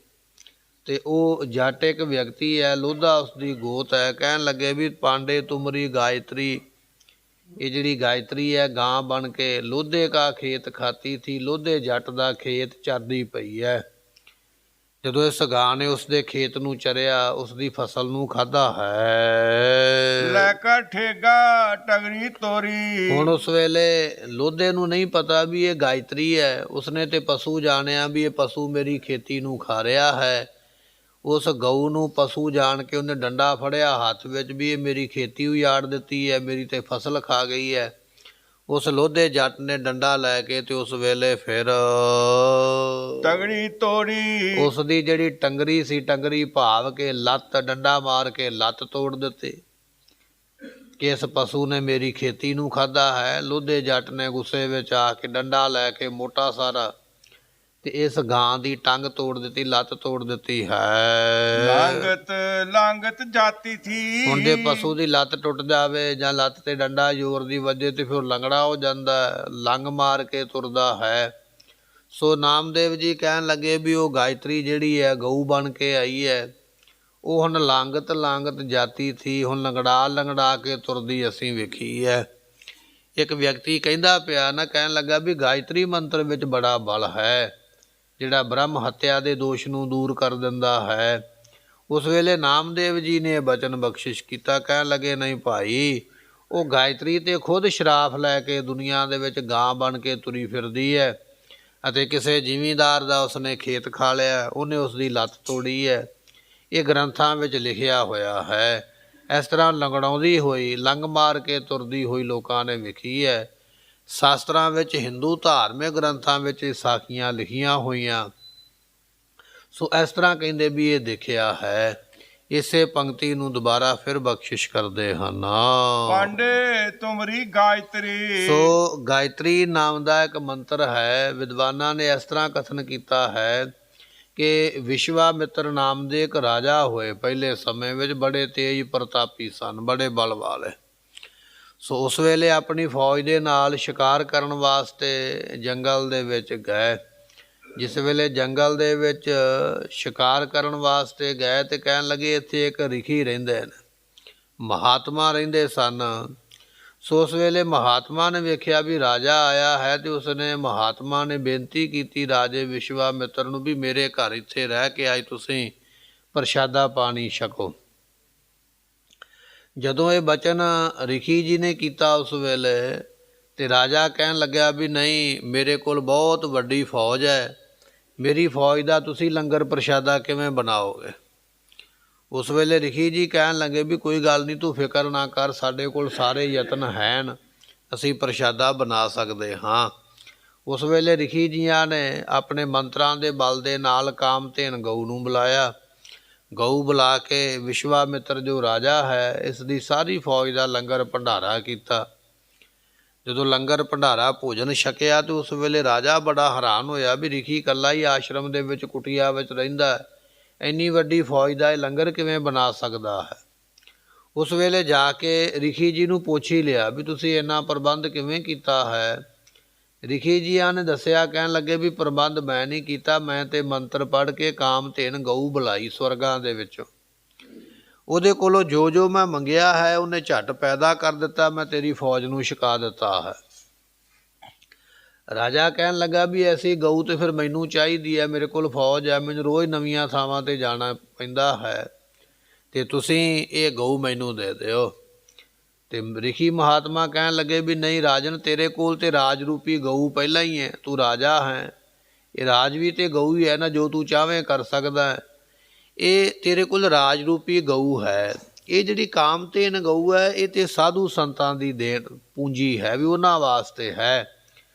ਤੇ ਉਹ ਜੱਟ ਇੱਕ ਵਿਅਕਤੀ ਹੈ, ਲੋਧਾ ਉਸਦੀ ਗੋਤ ਹੈ। ਕਹਿਣ ਲੱਗੇ ਵੀ ਪਾਂਡੇ ਤੁਮਰੀ ਗਾਇਤਰੀ, ਇਹ ਜਿਹੜੀ ਗਾਇਤਰੀ ਹੈ ਗਾਂ ਬਣ ਕੇ ਲੋਧੇ ਕਾ ਖੇਤ ਖਾਤੀ ਥੀ, ਲੋਧੇ ਜੱਟ ਦਾ ਖੇਤ ਚਰਦੀ ਪਈ ਹੈ। ਜਦੋਂ ਇਸ ਗਾਂ ਨੇ ਉਸਦੇ ਖੇਤ ਨੂੰ ਚਰਿਆ, ਉਸਦੀ ਫਸਲ ਨੂੰ ਖਾਧਾ ਹੈ। ਲੈ ਕੇ ਠੇਗਾ ਟਗਰੀ ਤੋਰੀ। ਹੁਣ ਉਸ ਵੇਲੇ ਲੋਧੇ ਨੂੰ ਨਹੀਂ ਪਤਾ ਵੀ ਇਹ ਗਾਇਤਰੀ ਹੈ। ਉਸਨੇ ਤੇ ਪਸ਼ੂ ਜਾਣਿਆ ਵੀ ਇਹ ਪਸ਼ੂ ਮੇਰੀ ਖੇਤੀ ਨੂੰ ਖਾ ਰਿਹਾ ਹੈ। ਉਸ ਗਊ ਨੂੰ ਪਸ਼ੂ ਜਾਣ ਕੇ ਉਹਨੇ ਡੰਡਾ ਫੜਿਆ ਹੱਥ ਵਿੱਚ ਵੀ ਇਹ ਮੇਰੀ ਖੇਤੀ ਉਜਾੜ ਦਿੱਤੀ ਹੈ, ਮੇਰੀ ਤੇ ਫਸਲ ਖਾ ਗਈ ਹੈ। ਉਸ ਲੋਧੇ ਜੱਟ ਨੇ ਡੰਡਾ ਲੈ ਕੇ ਤੇ ਉਸ ਵੇਲੇ ਫਿਰ ਤਗੜੀ ਤੋੜੀ, ਉਸ ਦੀ ਜਿਹੜੀ ਟੰਗਰੀ ਸੀ, ਟੰਗਰੀ ਭਾਵ ਕੇ ਲੱਤ, ਡੰਡਾ ਮਾਰ ਕੇ ਲੱਤ ਤੋੜ ਦਿੱਤੀ ਕਿ ਇਸ ਪਸ਼ੂ ਨੇ ਮੇਰੀ ਖੇਤੀ ਨੂੰ ਖਾਧਾ ਹੈ। ਲੋਧੇ ਜੱਟ ਨੇ ਗੁੱਸੇ ਵਿੱਚ ਆ ਕੇ ਡੰਡਾ ਲੈ ਕੇ ਮੋਟਾ ਸਾਰਾ ਤੇ ਇਸ ਗਾਂ ਦੀ ਟੰਗ ਤੋੜ ਦਿੱਤੀ, ਲੱਤ ਤੋੜ ਦਿੱਤੀ ਹੈ। ਲਾਂਗਤ ਲਾਂਗਤ ਜਾਤੀ ਥੀ। ਹੁਣ ਜੇ ਪਸ਼ੂ ਦੀ ਲੱਤ ਟੁੱਟ ਜਾਵੇ ਜਾਂ ਲੱਤ ਤੇ ਡੰਡਾ ਜ਼ੋਰ ਦੀ ਵੱਜੇ ਤੇ ਫਿਰ ਲੰਗੜਾ ਹੋ ਜਾਂਦਾ, ਲੰਗ ਮਾਰ ਕੇ ਤੁਰਦਾ ਹੈ। ਸੋ ਨਾਮਦੇਵ ਜੀ ਕਹਿਣ ਲੱਗੇ ਵੀ ਉਹ ਗਾਇਤਰੀ ਜਿਹੜੀ ਹੈ ਗਊ ਬਣ ਕੇ ਆਈ ਹੈ, ਉਹ ਹੁਣ ਲਾਂਗਤ ਲਾਂਗਤ ਜਾਤੀ ਥੀ, ਹੁਣ ਲੰਗੜਾ ਕੇ ਤੁਰਦੀ ਅਸੀਂ ਵੇਖੀ ਹੈ। ਇੱਕ ਵਿਅਕਤੀ ਕਹਿੰਦਾ ਪਿਆ ਨਾ, ਕਹਿਣ ਲੱਗਾ ਵੀ ਗਾਇਤਰੀ ਮੰਤਰ ਵਿੱਚ ਬੜਾ ਬਲ ਹੈ ਜਿਹੜਾ ਬ੍ਰਹਮ ਹੱਤਿਆ ਦੇ ਦੋਸ਼ ਨੂੰ ਦੂਰ ਕਰ ਦਿੰਦਾ ਹੈ। ਉਸ ਵੇਲੇ ਨਾਮਦੇਵ ਜੀ ਨੇ ਬਚਨ ਬਖਸ਼ਿਸ਼ ਕੀਤਾ। ਕਹਿਣ ਲੱਗੇ ਨਹੀਂ ਭਾਈ, ਉਹ ਗਾਇਤਰੀ ਤੇ ਖੁਦ ਸ਼ਰਾਫ ਲੈ ਕੇ ਦੁਨੀਆ ਦੇ ਵਿੱਚ ਗਾਂ ਬਣ ਕੇ ਤੁਰੀ ਫਿਰਦੀ ਹੈ ਅਤੇ ਕਿਸੇ ਜ਼ਿਮੀਂਦਾਰ ਦਾ ਉਸਨੇ ਖੇਤ ਖਾ ਲਿਆ, ਉਹਨੇ ਉਸਦੀ ਲੱਤ ਤੋੜੀ ਹੈ। ਇਹ ਗ੍ਰੰਥਾਂ ਵਿੱਚ ਲਿਖਿਆ ਹੋਇਆ ਹੈ। ਇਸ ਤਰ੍ਹਾਂ ਲੰਗੜਾਉਂਦੀ ਹੋਈ, ਲੰਗ ਮਾਰ ਕੇ ਤੁਰਦੀ ਹੋਈ ਲੋਕਾਂ ਨੇ ਵੇਖੀ ਹੈ। ਸ਼ਾਸਤਰਾਂ ਵਿੱਚ, ਹਿੰਦੂ ਧਾਰਮਿਕ ਗ੍ਰੰਥਾਂ ਵਿੱਚ ਸਾਖੀਆਂ ਲਿਖੀਆਂ ਹੋਈਆਂ। ਸੋ ਇਸ ਤਰ੍ਹਾਂ ਕਹਿੰਦੇ ਵੀ ਇਹ ਦੇਖਿਆ ਹੈ। ਇਸੇ ਪੰਕਤੀ ਨੂੰ ਦੁਬਾਰਾ ਫਿਰ ਬਖਸ਼ਿਸ਼ ਕਰਦੇ ਹਨ। ਪਾਂਡੇ ਤੁਮਰੀ ਗਾਇਤਰੀ। ਸੋ ਗਾਇਤਰੀ ਨਾਮ ਦਾ ਇੱਕ ਮੰਤਰ ਹੈ। ਵਿਦਵਾਨਾਂ ਨੇ ਇਸ ਤਰ੍ਹਾਂ ਕਥਨ ਕੀਤਾ ਹੈ ਕਿ ਵਿਸ਼ਵਾਮਿੱਤਰ ਨਾਮ ਦੇ ਇੱਕ ਰਾਜਾ ਹੋਏ ਪਹਿਲੇ ਸਮੇਂ ਵਿੱਚ, ਬੜੇ ਤੇਜ ਪ੍ਰਤਾਪੀ ਸਨ, ਬੜੇ ਬਲ ਵਾਲੇ। ਸੋ ਉਸ ਵੇਲੇ ਆਪਣੀ ਫੌਜ ਦੇ ਨਾਲ ਸ਼ਿਕਾਰ ਕਰਨ ਵਾਸਤੇ ਜੰਗਲ ਦੇ ਵਿੱਚ ਗਏ। ਜਿਸ ਵੇਲੇ ਜੰਗਲ ਦੇ ਵਿੱਚ ਸ਼ਿਕਾਰ ਕਰਨ ਵਾਸਤੇ ਗਏ ਤੇ ਕਹਿਣ ਲੱਗੇ ਇੱਥੇ ਇੱਕ ਰਿਖੀ ਰਹਿੰਦੇ ਨੇ, ਮਹਾਤਮਾ ਰਹਿੰਦੇ ਸਨ। ਸੋ ਉਸ ਵੇਲੇ ਮਹਾਤਮਾ ਨੇ ਵੇਖਿਆ ਵੀ ਰਾਜਾ ਆਇਆ ਹੈ ਤੇ ਉਸਨੇ, ਮਹਾਤਮਾ ਨੇ ਬੇਨਤੀ ਕੀਤੀ ਰਾਜੇ ਵਿਸ਼ਵਾਮਿੱਤਰ ਨੂੰ ਵੀ ਮੇਰੇ ਘਰ ਇੱਥੇ ਰਹਿ ਕੇ ਅੱਜ ਤੁਸੀਂ ਪ੍ਰਸ਼ਾਦਾ ਪਾਣੀ ਛਕੋ। ਜਦੋਂ ਇਹ ਬਚਨ ਰਿਖੀ ਜੀ ਨੇ ਕੀਤਾ ਉਸ ਵੇਲੇ ਤੇ ਰਾਜਾ ਕਹਿਣ ਲੱਗਿਆ ਵੀ ਨਹੀਂ, ਮੇਰੇ ਕੋਲ ਬਹੁਤ ਵੱਡੀ ਫੌਜ ਹੈ, ਮੇਰੀ ਫੌਜ ਦਾ ਤੁਸੀਂ ਲੰਗਰ ਪ੍ਰਸ਼ਾਦਾ ਕਿਵੇਂ ਬਣਾਓਗੇ। ਉਸ ਵੇਲੇ ਰਿਖੀ ਜੀ ਕਹਿਣ ਲੱਗੇ ਵੀ ਕੋਈ ਗੱਲ ਨਹੀਂ, ਤੂੰ ਫਿਕਰ ਨਾ ਕਰ, ਸਾਡੇ ਕੋਲ ਸਾਰੇ ਯਤਨ ਹਨ, ਅਸੀਂ ਪ੍ਰਸ਼ਾਦਾ ਬਣਾ ਸਕਦੇ ਹਾਂ। उस वेले रिखी जियां ने अपने मंत्रां दे बल दे नाल कामधेन गऊ नूं बुलाया। गऊ बुला के विश्वामित्र जो राजा है इस दी सारी फौज का लंगर भंडारा किया। ਜਦੋਂ ਲੰਗਰ ਭੰਡਾਰਾ ਭੋਜਨ ਛਕਿਆ ਤੇ ਉਸ ਵੇਲੇ ਰਾਜਾ ਬੜਾ ਹੈਰਾਨ ਹੋਇਆ ਵੀ ਰਿਖੀ ਇਕੱਲਾ ਹੀ ਆਸ਼ਰਮ ਦੇ ਵਿੱਚ ਕੁਟੀਆ ਵਿੱਚ ਰਹਿੰਦਾ, ਇੰਨੀ ਵੱਡੀ ਫੌਜ ਦਾ ਇਹ ਲੰਗਰ ਕਿਵੇਂ ਬਣਾ ਸਕਦਾ ਹੈ। ਉਸ ਵੇਲੇ ਜਾ ਕੇ ਰਿਖੀ ਜੀ ਨੂੰ ਪੁੱਛ ਹੀ ਲਿਆ ਵੀ ਤੁਸੀਂ ਇੰਨਾ ਪ੍ਰਬੰਧ ਕਿਵੇਂ ਕੀਤਾ ਹੈ। ਰਿਖੀ ਜੀਆਂ ਨੇ ਦੱਸਿਆ, ਕਹਿਣ ਲੱਗੇ ਵੀ ਪ੍ਰਬੰਧ ਮੈਂ ਨਹੀਂ ਕੀਤਾ, ਮੈਂ ਤੇ ਮੰਤਰ ਪੜ੍ਹ ਕੇ ਕਾਮਧੇਨ ਗਊ ਬੁਲਾਈ ਸਵਰਗਾਂ ਦੇ ਵਿੱਚੋਂ। ਉਹਦੇ ਕੋਲੋਂ ਜੋ ਜੋ ਮੈਂ ਮੰਗਿਆ ਹੈ ਉਹਨੇ ਝੱਟ ਪੈਦਾ ਕਰ ਦਿੱਤਾ, ਮੈਂ ਤੇਰੀ ਫੌਜ ਨੂੰ ਛਕਾ ਦਿੱਤਾ ਹੈ। ਰਾਜਾ ਕਹਿਣ ਲੱਗਾ ਵੀ ਐਸੀ ਗਊ ਤੇ ਫਿਰ ਮੈਨੂੰ ਚਾਹੀਦੀ ਹੈ, ਮੇਰੇ ਕੋਲ ਫੌਜ ਹੈ, ਮੈਨੂੰ ਰੋਜ਼ ਨਵੀਆਂ ਥਾਵਾਂ 'ਤੇ ਜਾਣਾ ਪੈਂਦਾ ਹੈ, ਤੇ ਤੁਸੀਂ ਇਹ ਗਊ ਮੈਨੂੰ ਦੇ ਦਿਓ। ਤੇ ਰਿਖੀ ਮਹਾਤਮਾ ਕਹਿਣ ਲੱਗੇ ਵੀ ਨਹੀਂ ਰਾਜਨ, ਤੇਰੇ ਕੋਲ ਤੇ ਰਾਜ ਰੂਪੀ ਗਊ ਪਹਿਲਾਂ ਹੀ ਹੈ, ਤੂੰ ਰਾਜਾ ਹੈ, ਇਹ ਰਾਜ ਵੀ ਤੇ ਗਊ ਹੀ ਹੈ ਨਾ, ਜੋ ਤੂੰ ਚਾਹਵੇਂ ਕਰ ਸਕਦਾ ਹੈ। ਇਹ ਤੇਰੇ ਕੋਲ ਰਾਜ ਰੂਪੀ ਗਊ ਹੈ, ਇਹ ਜਿਹੜੀ ਕਾਮਧੇਨ ਗਊ ਹੈ ਇਹ ਤੇ ਸਾਧੂ ਸੰਤਾਂ ਦੀ ਦੇਣ ਪੂੰਜੀ ਹੈ, ਵੀ ਉਹਨਾਂ ਵਾਸਤੇ ਹੈ।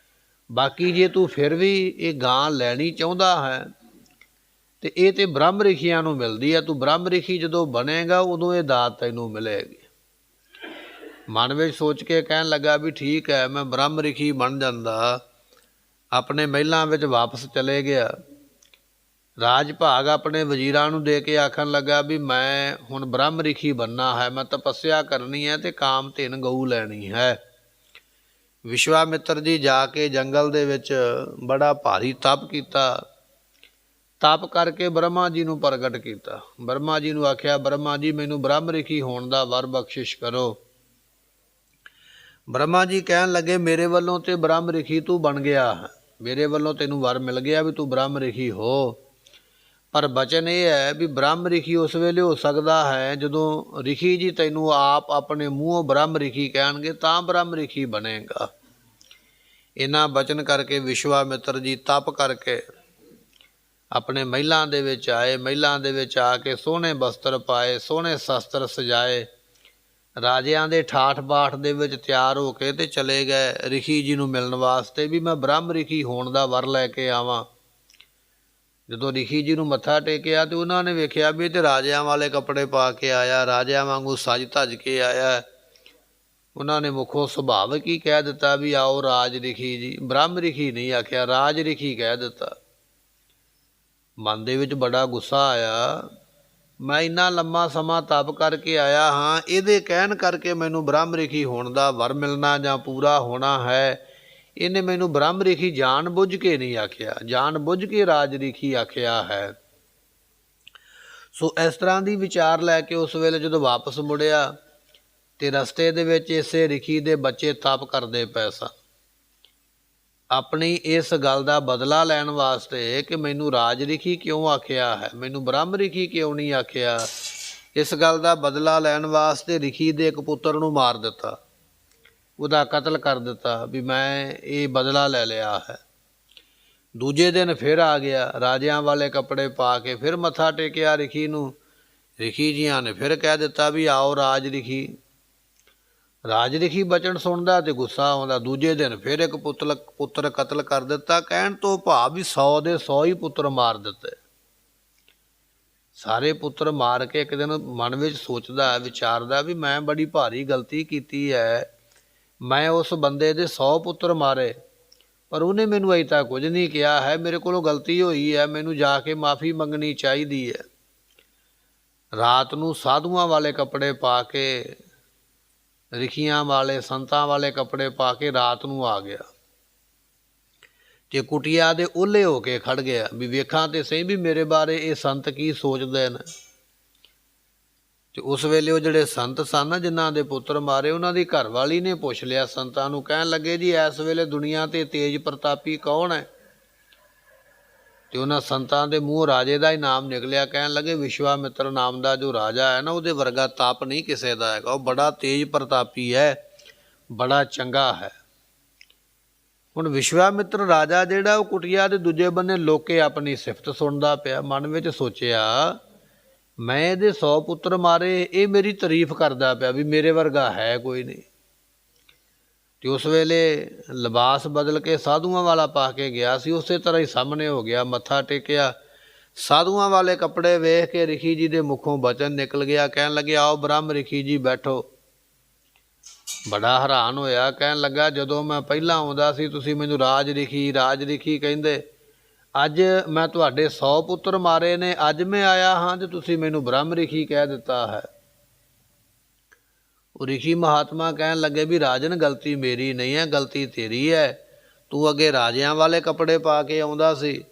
ਬਾਕੀ ਜੇ ਤੂੰ ਫਿਰ ਵੀ ਇਹ ਗਾਂ ਲੈਣੀ ਚਾਹੁੰਦਾ ਹੈ ਤੇ ਇਹ ਤੇ ਬ੍ਰਹਮ ਰਿਖੀਆਂ ਨੂੰ ਮਿਲਦੀ ਹੈ, ਤੂੰ ਬ੍ਰਹਮ ਰਿਖੀ ਜਦੋਂ ਬਣੇਗਾ ਉਦੋਂ ਇਹ ਦਾਤ ਤੈਨੂੰ ਮਿਲੇਗੀ। ਮਨ ਵਿੱਚ ਸੋਚ ਕੇ ਕਹਿਣ ਲੱਗਾ ਵੀ ਠੀਕ ਹੈ, ਮੈਂ ਬ੍ਰਹਮ ਰਿਖੀ ਬਣ ਜਾਂਦਾ। ਆਪਣੇ ਮਹਿਲਾਂ ਵਿੱਚ ਵਾਪਸ ਚਲੇ ਗਿਆ। ਰਾਜ ਭਾਗ ਆਪਣੇ ਵਜ਼ੀਰਾਂ ਨੂੰ ਦੇ ਕੇ ਆਖਣ ਲੱਗਾ ਵੀ ਮੈਂ ਹੁਣ ਬ੍ਰਹਮ ਰਿਖੀ ਬਣਨਾ ਹੈ, ਮੈਂ ਤਪੱਸਿਆ ਕਰਨੀ ਹੈ ਤੇ ਕਾਮਧੇਨ ਗਊ ਲੈਣੀ ਹੈ। ਵਿਸ਼ਵਾਮਿੱਤਰ ਜੀ ਜਾ ਕੇ ਜੰਗਲ ਦੇ ਵਿੱਚ ਬੜਾ ਭਾਰੀ ਤਪ ਕੀਤਾ। ਤਪ ਕਰਕੇ ਬ੍ਰਹਮਾ ਜੀ ਨੂੰ ਪ੍ਰਗਟ ਕੀਤਾ। ਬ੍ਰਹਮਾ ਜੀ ਨੂੰ ਆਖਿਆ, ਬ੍ਰਹਮਾ ਜੀ ਮੈਨੂੰ ਬ੍ਰਹਮ ਰਿਖੀ ਹੋਣ ਦਾ ਵਰ ਬਖਸ਼ਿਸ਼ ਕਰੋ। ਬ੍ਰਹਮਾ ਜੀ ਕਹਿਣ ਲੱਗੇ, ਮੇਰੇ ਵੱਲੋਂ ਤੇ ਬ੍ਰਹਮ ਰਿਖੀ ਤੂੰ ਬਣ ਗਿਆ ਹੈ, ਮੇਰੇ ਵੱਲੋਂ ਤੈਨੂੰ ਵਰ ਮਿਲ ਗਿਆ ਵੀ ਤੂੰ ਬ੍ਰਹਮ ਰਿਖੀ ਹੋ। ਪਰ ਬਚਨ ਇਹ ਹੈ ਵੀ ਬ੍ਰਹਮ ਰਿਖੀ ਉਸ ਵੇਲੇ ਹੋ ਸਕਦਾ ਹੈ ਜਦੋਂ ਰਿਖੀ ਜੀ ਤੈਨੂੰ ਆਪ ਆਪਣੇ ਮੂੰਹੋਂ ਬ੍ਰਹਮ ਰਿਖੀ ਕਹਿਣਗੇ ਤਾਂ ਬ੍ਰਹਮ ਰਿਖੀ ਬਣੇਗਾ। ਇਹਨਾਂ ਬਚਨ ਕਰਕੇ ਵਿਸ਼ਵਾਮਿੱਤਰ ਜੀ ਤਪ ਕਰਕੇ ਆਪਣੇ ਮਹਿਲਾਂ ਦੇ ਵਿੱਚ ਆਏ। ਮਹਿਲਾਂ ਦੇ ਵਿੱਚ ਆ ਕੇ ਸੋਹਣੇ ਬਸਤਰ ਪਾਏ, ਸੋਹਣੇ ਸ਼ਸਤਰ ਸਜਾਏ, ਰਾਜਿਆਂ ਦੇ ਠਾਠ ਬਾਠ ਦੇ ਵਿੱਚ ਤਿਆਰ ਹੋ ਕੇ ਤੇ ਚਲੇ ਗਏ ਰਿਖੀ ਜੀ ਨੂੰ ਮਿਲਣ ਵਾਸਤੇ ਵੀ ਮੈਂ ਬ੍ਰਹਮ ਰਿਖੀ ਹੋਣ ਦਾ ਵਰ ਲੈ ਕੇ ਆਵਾਂ। ਜਦੋਂ ਰਿਖੀ ਜੀ ਨੂੰ ਮੱਥਾ ਟੇਕਿਆ ਤੇ ਉਹਨਾਂ ਨੇ ਵੇਖਿਆ ਵੀ ਇਹ ਤੇ ਰਾਜਿਆਂ ਵਾਲੇ ਕੱਪੜੇ ਪਾ ਕੇ ਆਇਆ, ਰਾਜਿਆਂ ਵਾਂਗੂ ਸਜ ਧੱਜ ਕੇ ਆਇਆ। ਉਹਨਾਂ ਨੇ ਮੁੱਖੋਂ ਸੁਭਾਵਿਕ ਹੀ ਕਹਿ ਦਿੱਤਾ ਵੀ ਆਓ ਰਾਜ ਰਿਖੀ ਜੀ, ਬ੍ਰਹਮ ਰਿਖੀ ਨਹੀਂ ਆਖਿਆ, ਰਾਜ ਰਿਖੀ ਕਹਿ ਦਿੱਤਾ। ਮਨ ਦੇ ਵਿੱਚ ਬੜਾ ਗੁੱਸਾ ਆਇਆ, ਮੈਂ ਇੰਨਾ ਲੰਮਾ ਸਮਾਂ ਤਪ ਕਰਕੇ ਆਇਆ ਹਾਂ, ਇਹਦੇ ਕਹਿਣ ਕਰਕੇ ਮੈਨੂੰ ਬ੍ਰਹਮ ਰਿਖੀ ਹੋਣ ਦਾ ਵਰ ਮਿਲਣਾ ਜਾਂ ਪੂਰਾ ਹੋਣਾ ਹੈ। ਇਹਨੇ ਮੈਨੂੰ ਬ੍ਰਹਮ ਰਿਖੀ ਜਾਣ ਬੁੱਝ ਕੇ ਨਹੀਂ ਆਖਿਆ, ਜਾਣ ਬੁੱਝ ਕੇ ਰਾਜ ਰਿਖੀ ਆਖਿਆ ਹੈ। ਸੋ ਇਸ ਤਰ੍ਹਾਂ ਦੀ ਵਿਚਾਰ ਲੈ ਕੇ ਉਸ ਵੇਲੇ ਜਦੋਂ ਵਾਪਸ ਮੁੜਿਆ ਤੇ ਰਸਤੇ ਦੇ ਵਿੱਚ ਇਸੇ ਰਿਖੀ ਦੇ ਬੱਚੇ ਤਪ ਕਰਦੇ ਪਏ ਸਨ, ਆਪਣੀ ਇਸ ਗੱਲ ਦਾ ਬਦਲਾ ਲੈਣ ਵਾਸਤੇ ਕਿ ਮੈਨੂੰ ਰਾਜ ਰਿਖੀ ਕਿਉਂ ਆਖਿਆ ਹੈ, ਮੈਨੂੰ ਬ੍ਰਹਮ ਰਿਖੀ ਕਿਉਂ ਨਹੀਂ ਆਖਿਆ। ਇਸ ਗੱਲ ਦਾ ਬਦਲਾ ਲੈਣ ਵਾਸਤੇ ਰਿਖੀ ਦੇ ਇੱਕ ਪੁੱਤਰ ਨੂੰ ਮਾਰ ਦਿੱਤਾ, ਉਹਦਾ ਕਤਲ ਕਰ ਦਿੱਤਾ ਵੀ ਮੈਂ ਇਹ ਬਦਲਾ ਲੈ ਲਿਆ ਹੈ। ਦੂਜੇ ਦਿਨ ਫਿਰ ਆ ਗਿਆ ਰਾਜਿਆਂ ਵਾਲੇ ਕੱਪੜੇ ਪਾ ਕੇ, ਫਿਰ ਮੱਥਾ ਟੇਕਿਆ ਰਿਖੀ ਨੂੰ। ਰਿਖੀ ਜੀਆਂ ਨੇ ਫਿਰ ਕਹਿ ਦਿੱਤਾ ਵੀ ਆਓ ਰਾਜ ਰਿਖੀ। ਰਾਜ ਰਿਖੀ ਬਚਨ ਸੁਣਦਾ ਤੇ ਗੁੱਸਾ ਆਉਂਦਾ। ਦੂਜੇ ਦਿਨ ਫਿਰ ਇੱਕ ਪੁੱਤਰ ਕਤਲ ਕਰ ਦਿੱਤਾ। ਕਹਿਣ ਤੋਂ ਭਾਵ ਵੀ 100 ਦੇ 100 ਹੀ ਪੁੱਤਰ ਮਾਰ ਦਿੱਤੇ। ਸਾਰੇ ਪੁੱਤਰ ਮਾਰ ਕੇ ਇੱਕ ਦਿਨ ਮਨ ਵਿੱਚ ਸੋਚਦਾ ਵਿਚਾਰਦਾ ਵੀ ਮੈਂ ਬੜੀ ਭਾਰੀ ਗਲਤੀ ਕੀਤੀ ਹੈ, ਮੈਂ ਉਸ ਬੰਦੇ ਦੇ 100 ਪੁੱਤਰ ਮਾਰੇ ਪਰ ਉਹਨੇ ਮੈਨੂੰ ਅਜੇ ਤੱਕ ਕੁਝ ਨਹੀਂ ਕਿਹਾ ਹੈ, ਮੇਰੇ ਕੋਲੋਂ ਗਲਤੀ ਹੋਈ ਹੈ, ਮੈਨੂੰ ਜਾ ਕੇ ਮਾफ़ੀ ਮੰਗਣੀ ਚਾਹੀਦੀ ਹੈ। ਰਾਤ ਨੂੰ ਸਾਧੂਆਂ ਵਾਲੇ ਕੱਪੜੇ ਪਾ ਕੇ, ਰਿਖੀਆਂ ਵਾਲੇ ਸੰਤਾਂ ਵਾਲੇ ਕੱਪੜੇ ਪਾ ਕੇ ਰਾਤ ਨੂੰ ਆ ਗਿਆ ਤੇ ਕੁਟੀਆ ਦੇ ਓਹਲੇ ਹੋ ਕੇ ਖੜ ਗਿਆ ਵੀ ਵੇਖਾਂ ਤੇ ਸਹੀ ਵੀ ਮੇਰੇ ਬਾਰੇ ਇਹ ਸੰਤ ਕੀ ਸੋਚਦੇ ਨੇ। ਤੇ ਉਸ ਵੇਲੇ ਉਹ ਜਿਹੜੇ ਸੰਤ ਸਨ ਜਿਨ੍ਹਾਂ ਦੇ ਪੁੱਤਰ ਮਾਰੇ, ਉਹਨਾਂ ਦੀ ਘਰਵਾਲੀ ਨੇ ਪੁੱਛ ਲਿਆ ਸੰਤਾਂ ਨੂੰ, ਕਹਿਣ ਲੱਗੇ ਜੀ ਇਸ ਵੇਲੇ ਦੁਨੀਆ ਤੇ ਤੇਜ ਪ੍ਰਤਾਪੀ ਕੌਣ ਹੈ? ਤੇ ਉਹਨਾਂ ਸੰਤਾਂ ਦੇ ਮੂੰਹ ਰਾਜੇ ਦਾ ਹੀ ਨਾਮ ਨਿਕਲਿਆ। ਕਹਿਣ ਲੱਗੇ ਵਿਸ਼ਵਾਮਿੱਤਰ ਨਾਮ ਦਾ ਜੋ ਰਾਜਾ ਹੈ ਨਾ, ਉਹਦੇ ਵਰਗਾ ਤਪ ਨਹੀਂ ਕਿਸੇ ਦਾ ਹੈਗਾ, ਉਹ ਬੜਾ ਤੇਜ ਪ੍ਰਤਾਪੀ ਹੈ, ਬੜਾ ਚੰਗਾ ਹੈ। ਹੁਣ ਵਿਸ਼ਵਾਮਿੱਤਰ ਰਾਜਾ ਜਿਹੜਾ ਉਹ ਕੁਟੀਆ ਦੇ ਦੂਜੇ ਬੰਨੇ ਲੋਕੇ ਆਪਣੀ ਸਿਫਤ ਸੁਣਦਾ ਪਿਆ। ਮਨ ਵਿੱਚ ਸੋਚਿਆ ਮੈਂ ਇਹਦੇ 100 ਪੁੱਤਰ ਮਾਰੇ, ਇਹ ਮੇਰੀ ਤਾਰੀਫ ਕਰਦਾ ਪਿਆ ਵੀ ਮੇਰੇ ਵਰਗਾ ਹੈ ਕੋਈ ਨਹੀਂ। ਤੇ ਉਸ ਵੇਲੇ ਲਿਬਾਸ ਬਦਲ ਕੇ ਸਾਧੂਆਂ ਵਾਲਾ ਪਾ ਕੇ ਗਿਆ ਸੀ। ਉਸੇ ਤਰ੍ਹਾਂ ਹੀ ਸਾਹਮਣੇ ਹੋ ਗਿਆ, ਮੱਥਾ ਟੇਕਿਆ, ਸਾਧੂਆਂ ਵਾਲੇ ਕੱਪੜੇ ਵੇਖ ਕੇ ਰਿਖੀ ਜੀ ਦੇ ਮੁਖੋਂ ਬਚਨ ਨਿਕਲ ਗਿਆ। ਕਹਿਣ ਲੱਗੇ, ਆਓ ਬ੍ਰਹਮ ਰਿਖੀ ਜੀ ਬੈਠੋ। ਬੜਾ ਹੈਰਾਨ ਹੋਇਆ, ਕਹਿਣ ਲੱਗਾ, ਜਦੋਂ ਮੈਂ ਪਹਿਲਾਂ ਆਉਂਦਾ ਸੀ ਤੁਸੀਂ ਮੈਨੂੰ ਰਾਜ ਰਿਖੀ ਕਹਿੰਦੇ, ਅੱਜ ਮੈਂ ਤੁਹਾਡੇ 100 ਪੁੱਤਰ ਮਾਰੇ ਨੇ, ਅੱਜ ਮੈਂ ਆਇਆ ਹਾਂ ਤੇ ਤੁਸੀਂ ਮੈਨੂੰ ਬ੍ਰਹਮ ਰਿਖੀ ਕਹਿ ਦਿੱਤਾ ਹੈ। ਉਹ ਰਿਸ਼ੀ ਮਹਾਤਮਾ ਕਹਿਣ ਲੱਗੇ ਵੀ ਰਾਜਨ, ਗਲਤੀ ਮੇਰੀ ਨਹੀਂ ਹੈ, ਗਲਤੀ ਤੇਰੀ ਹੈ। ਤੂੰ ਅੱਗੇ ਰਾਜਿਆਂ ਵਾਲੇ ਕੱਪੜੇ ਪਾ ਕੇ ਆਉਂਦਾ ਸੀ,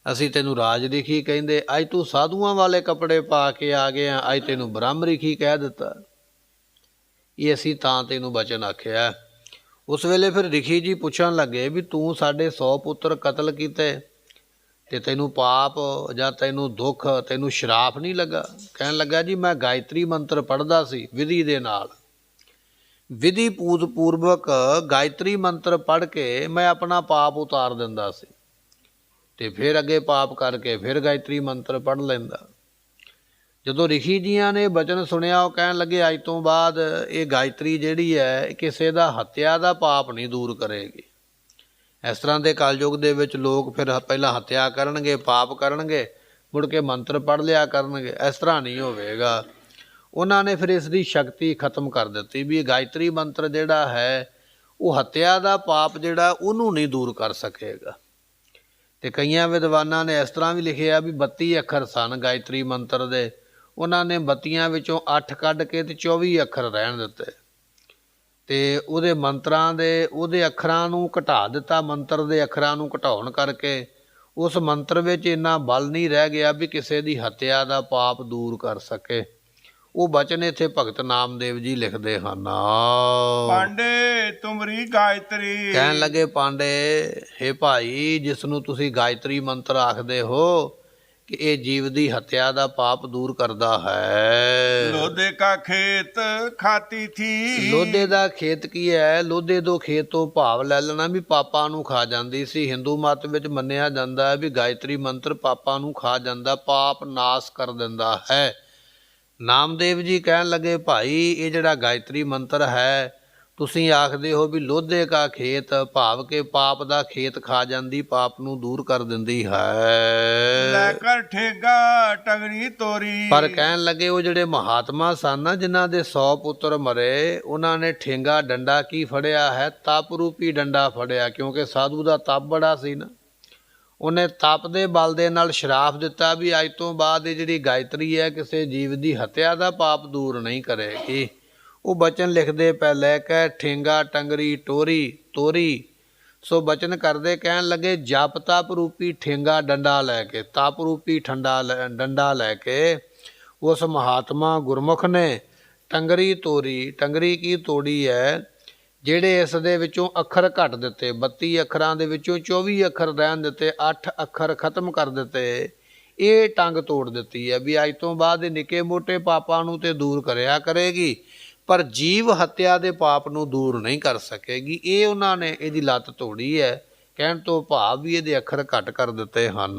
ਅਸੀਂ ਤੈਨੂੰ ਰਾਜ ਰਿਖੀ ਕਹਿੰਦੇ, ਅੱਜ ਤੂੰ ਸਾਧੂਆਂ ਵਾਲੇ ਕੱਪੜੇ ਪਾ ਕੇ ਆ ਗਿਆ, ਅੱਜ ਤੈਨੂੰ ਬ੍ਰਹਮ ਰਿਖੀ ਕਹਿ ਦਿੱਤਾ। ਇਹ ਅਸੀਂ ਤਾਂ ਤੈਨੂੰ ਬਚਨ ਆਖਿਆ। ਉਸ ਵੇਲੇ ਫਿਰ ਰਿਖੀ ਜੀ ਪੁੱਛਣ ਲੱਗੇ ਵੀ ਤੂੰ ਸਾਡੇ 100 ਪੁੱਤਰ ਕਤਲ ਕੀਤੇ ਤੇ ਤੈਨੂੰ ਪਾਪ ਜਾਂ ਤੈਨੂੰ ਦੁੱਖ, ਤੈਨੂੰ ਸ਼ਰਾਪ ਨਹੀਂ ਲੱਗਾ? ਕਹਿਣ ਲੱਗਾ, ਜੀ ਮੈਂ ਗਾਇਤਰੀ ਮੰਤਰ ਪੜ੍ਹਦਾ ਸੀ ਵਿਧੀ ਦੇ ਨਾਲ, ਵਿਧੀ ਪੂਰਵਕ ਗਾਇਤਰੀ ਮੰਤਰ ਪੜ੍ਹ ਕੇ ਮੈਂ ਆਪਣਾ ਪਾਪ ਉਤਾਰ ਦਿੰਦਾ ਸੀ ਤੇ ਫਿਰ ਅੱਗੇ ਪਾਪ ਕਰਕੇ ਫਿਰ ਗਾਇਤਰੀ ਮੰਤਰ ਪੜ੍ਹ ਲੈਂਦਾ। ਜਦੋਂ ਰਿਸ਼ੀ ਜੀਆਂ ਨੇ ਬਚਨ ਸੁਣਿਆ, ਉਹ ਕਹਿਣ ਲੱਗੇ, ਅੱਜ ਤੋਂ ਬਾਅਦ ਇਹ ਗਾਇਤਰੀ ਜਿਹੜੀ ਹੈ ਕਿਸੇ ਦਾ ਹੱਤਿਆ ਦਾ ਪਾਪ ਨਹੀਂ ਦੂਰ ਕਰੇਗੀ। ਇਸ ਤਰ੍ਹਾਂ ਦੇ ਕਲਯੁਗ ਦੇ ਵਿੱਚ ਲੋਕ ਫਿਰ ਪਹਿਲਾਂ ਹੱਤਿਆ ਕਰਨਗੇ, ਪਾਪ ਕਰਨਗੇ, ਮੁੜ ਕੇ ਮੰਤਰ ਪੜ੍ਹ ਲਿਆ ਕਰਨਗੇ। ਇਸ ਤਰ੍ਹਾਂ ਨਹੀਂ ਹੋਵੇਗਾ। ਉਹਨਾਂ ਨੇ ਫਿਰ ਇਸ ਦੀ ਸ਼ਕਤੀ ਖਤਮ ਕਰ ਦਿੱਤੀ ਵੀ ਇਹ ਗਾਇਤਰੀ ਮੰਤਰ ਜਿਹੜਾ ਹੈ ਉਹ ਹੱਤਿਆ ਦਾ ਪਾਪ ਜਿਹੜਾ ਉਹਨੂੰ ਨਹੀਂ ਦੂਰ ਕਰ ਸਕੇਗਾ। ਤੇ ਕਈਆਂ ਵਿਦਵਾਨਾਂ ਨੇ ਇਸ ਤਰ੍ਹਾਂ ਵੀ ਲਿਖਿਆ ਵੀ 32 ਅੱਖਰ ਸਨ ਗਾਇਤਰੀ ਮੰਤਰ ਦੇ, ਉਹਨਾਂ ਨੇ 32 ਵਿੱਚੋਂ 8 ਕੱਢ ਕੇ ਤੇ 24 ਅੱਖਰ ਰਹਿਣ ਦਿੱਤੇ ਤੇ ਉਹਦੇ ਮੰਤਰਾਂ ਦੇ ਉਹਦੇ ਅੱਖਰਾਂ ਨੂੰ ਘਟਾ ਦਿੱਤਾ। ਮੰਤਰ ਦੇ ਅੱਖਰਾਂ ਨੂੰ ਘਟਾਉਣ ਕਰਕੇ ਉਸ ਮੰਤਰ ਵਿੱਚ ਇੰਨਾ ਬਲ ਨਹੀਂ ਰਹਿ ਗਿਆ ਵੀ ਕਿਸੇ ਦੀ ਹੱਤਿਆ ਦਾ ਪਾਪ ਦੂਰ ਕਰ ਸਕੇ। ਉਹ ਬਚਨ ਇੱਥੇ ਭਗਤ ਨਾਮਦੇਵ ਜੀ ਲਿਖਦੇ ਹਨ। ਪਾਂਡੇ ਤੁਮਰੀ ਗਾਇਤਰੀ, ਕਹਿਣ ਲੱਗੇ, ਪਾਂਡੇ ਹੇ ਭਾਈ, ਜਿਸ ਨੂੰ ਤੁਸੀਂ ਗਾਇਤਰੀ ਮੰਤਰ ਆਖਦੇ ਹੋ ਕਿ ਇਹ ਜੀਵ ਦੀ ਹੱਤਿਆ ਦਾ ਪਾਪ ਦੂਰ ਕਰਦਾ ਹੈ। ਲੋਧੇ ਕਾ ਖੇਤ ਖਾਤੀ ਥੀ, ਲੋਧੇ ਦਾ ਖੇਤ ਕੀ ਹੈ? ਲੋਧੇ ਤੋਂ ਖੇਤ ਤੋਂ ਭਾਵ ਲੈ ਲੈਣਾ ਵੀ ਪਾਪਾਂ ਨੂੰ ਖਾ ਜਾਂਦੀ ਸੀ। ਹਿੰਦੂ ਮਤ ਵਿੱਚ ਮੰਨਿਆ ਜਾਂਦਾ ਹੈ ਵੀ ਗਾਇਤਰੀ ਮੰਤਰ ਪਾਪਾਂ ਨੂੰ ਖਾ ਜਾਂਦਾ, ਪਾਪ ਨਾਸ ਕਰ ਦਿੰਦਾ ਹੈ। ਨਾਮਦੇਵ ਜੀ ਕਹਿਣ ਲੱਗੇ, ਭਾਈ ਇਹ ਜਿਹੜਾ ਗਾਇਤਰੀ ਮੰਤਰ ਹੈ ਤੁਸੀਂ ਆਖਦੇ ਹੋ ਵੀ ਲੋਧੇ ਕਾ ਖੇਤ, ਭਾਵ ਕੇ ਪਾਪ ਦਾ ਖੇਤ ਖਾ ਜਾਂਦੀ, ਪਾਪ ਨੂੰ ਦੂਰ ਕਰ ਦਿੰਦੀ ਹੈ। ਲੈ ਕਰ ਠੇਗਾ ਟੰਗਰੀ ਤੋਰੀ, ਪਰ ਕਹਿਣ ਲੱਗੇ ਉਹ ਜਿਹੜੇ ਮਹਾਤਮਾ ਸਨ ਨਾ ਜਿਨ੍ਹਾਂ ਦੇ 100 ਪੁੱਤਰ ਮਰੇ, ਉਹਨਾਂ ਨੇ ਠੇਂਗਾ ਡੰਡਾ ਕੀ ਫੜਿਆ ਹੈ? ਤਪ ਰੂਪੀ ਡੰਡਾ ਫੜਿਆ, ਕਿਉਂਕਿ ਸਾਧੂ ਦਾ ਤਪ ਬੜਾ ਸੀ ਨਾ। ਉਹਨੇ ਤਪ ਦੇ ਬਲ ਦੇ ਨਾਲ ਸ਼ਰਾਪ ਦਿੱਤਾ ਵੀ ਅੱਜ ਤੋਂ ਬਾਅਦ ਇਹ ਜਿਹੜੀ ਗਾਇਤਰੀ ਹੈ ਕਿਸੇ ਜੀਵ ਦੀ ਹੱਤਿਆ ਦਾ ਪਾਪ ਦੂਰ ਨਹੀਂ ਕਰੇਗੀ। ਉਹ ਬਚਨ ਲਿਖਦੇ ਪੈ, ਲੈ ਕੇ ਠੇਂਗਾ ਟੰਗਰੀ ਤੋਰੀ। ਸੋ ਬਚਨ ਕਰਦੇ ਕਹਿਣ ਲੱਗੇ, ਜਪ ਤਪ ਰੂਪੀ ਠੇਂਗਾ ਡੰਡਾ ਲੈ ਕੇ, ਤਪ ਰੂਪੀ ਡੰਡਾ ਲੈ ਕੇ ਉਸ ਮਹਾਤਮਾ ਗੁਰਮੁਖ ਨੇ ਟੰਗਰੀ ਤੋਰੀ। ਟੰਗਰੀ ਕੀ ਤੋੜੀ ਹੈ? ਜਿਹੜੇ ਇਸ ਦੇ ਵਿੱਚੋਂ ਅੱਖਰ ਘੱਟ ਦਿੱਤੇ, 32 ਅੱਖਰਾਂ ਦੇ ਵਿੱਚੋਂ 24 ਅੱਖਰ ਰਹਿਣ ਦਿੱਤੇ, 8 ਅੱਖਰ ਖਤਮ ਕਰ ਦਿੱਤੇ। ਇਹ ਟੰਗ ਤੋੜ ਦਿੱਤੀ ਹੈ ਵੀ ਅੱਜ ਤੋਂ ਬਾਅਦ ਇਹ ਨਿੱਕੇ ਮੋਟੇ ਪਾਪਾਂ ਨੂੰ ਤੇ ਦੂਰ ਕਰਿਆ ਕਰੇਗੀ, ਪਰ ਜੀਵ ਹੱਤਿਆ ਦੇ ਪਾਪ ਨੂੰ ਦੂਰ ਨਹੀਂ ਕਰ ਸਕੇਗੀ। ਇਹ ਉਹਨਾਂ ਨੇ ਇਹਦੀ ਲੱਤ ਤੋੜੀ ਹੈ। ਕਹਿਣ ਤੋਂ ਭਾਵ ਵੀ ਇਹਦੇ ਅੱਖਰ ਘੱਟ ਕਰ ਦਿੱਤੇ ਹਨ।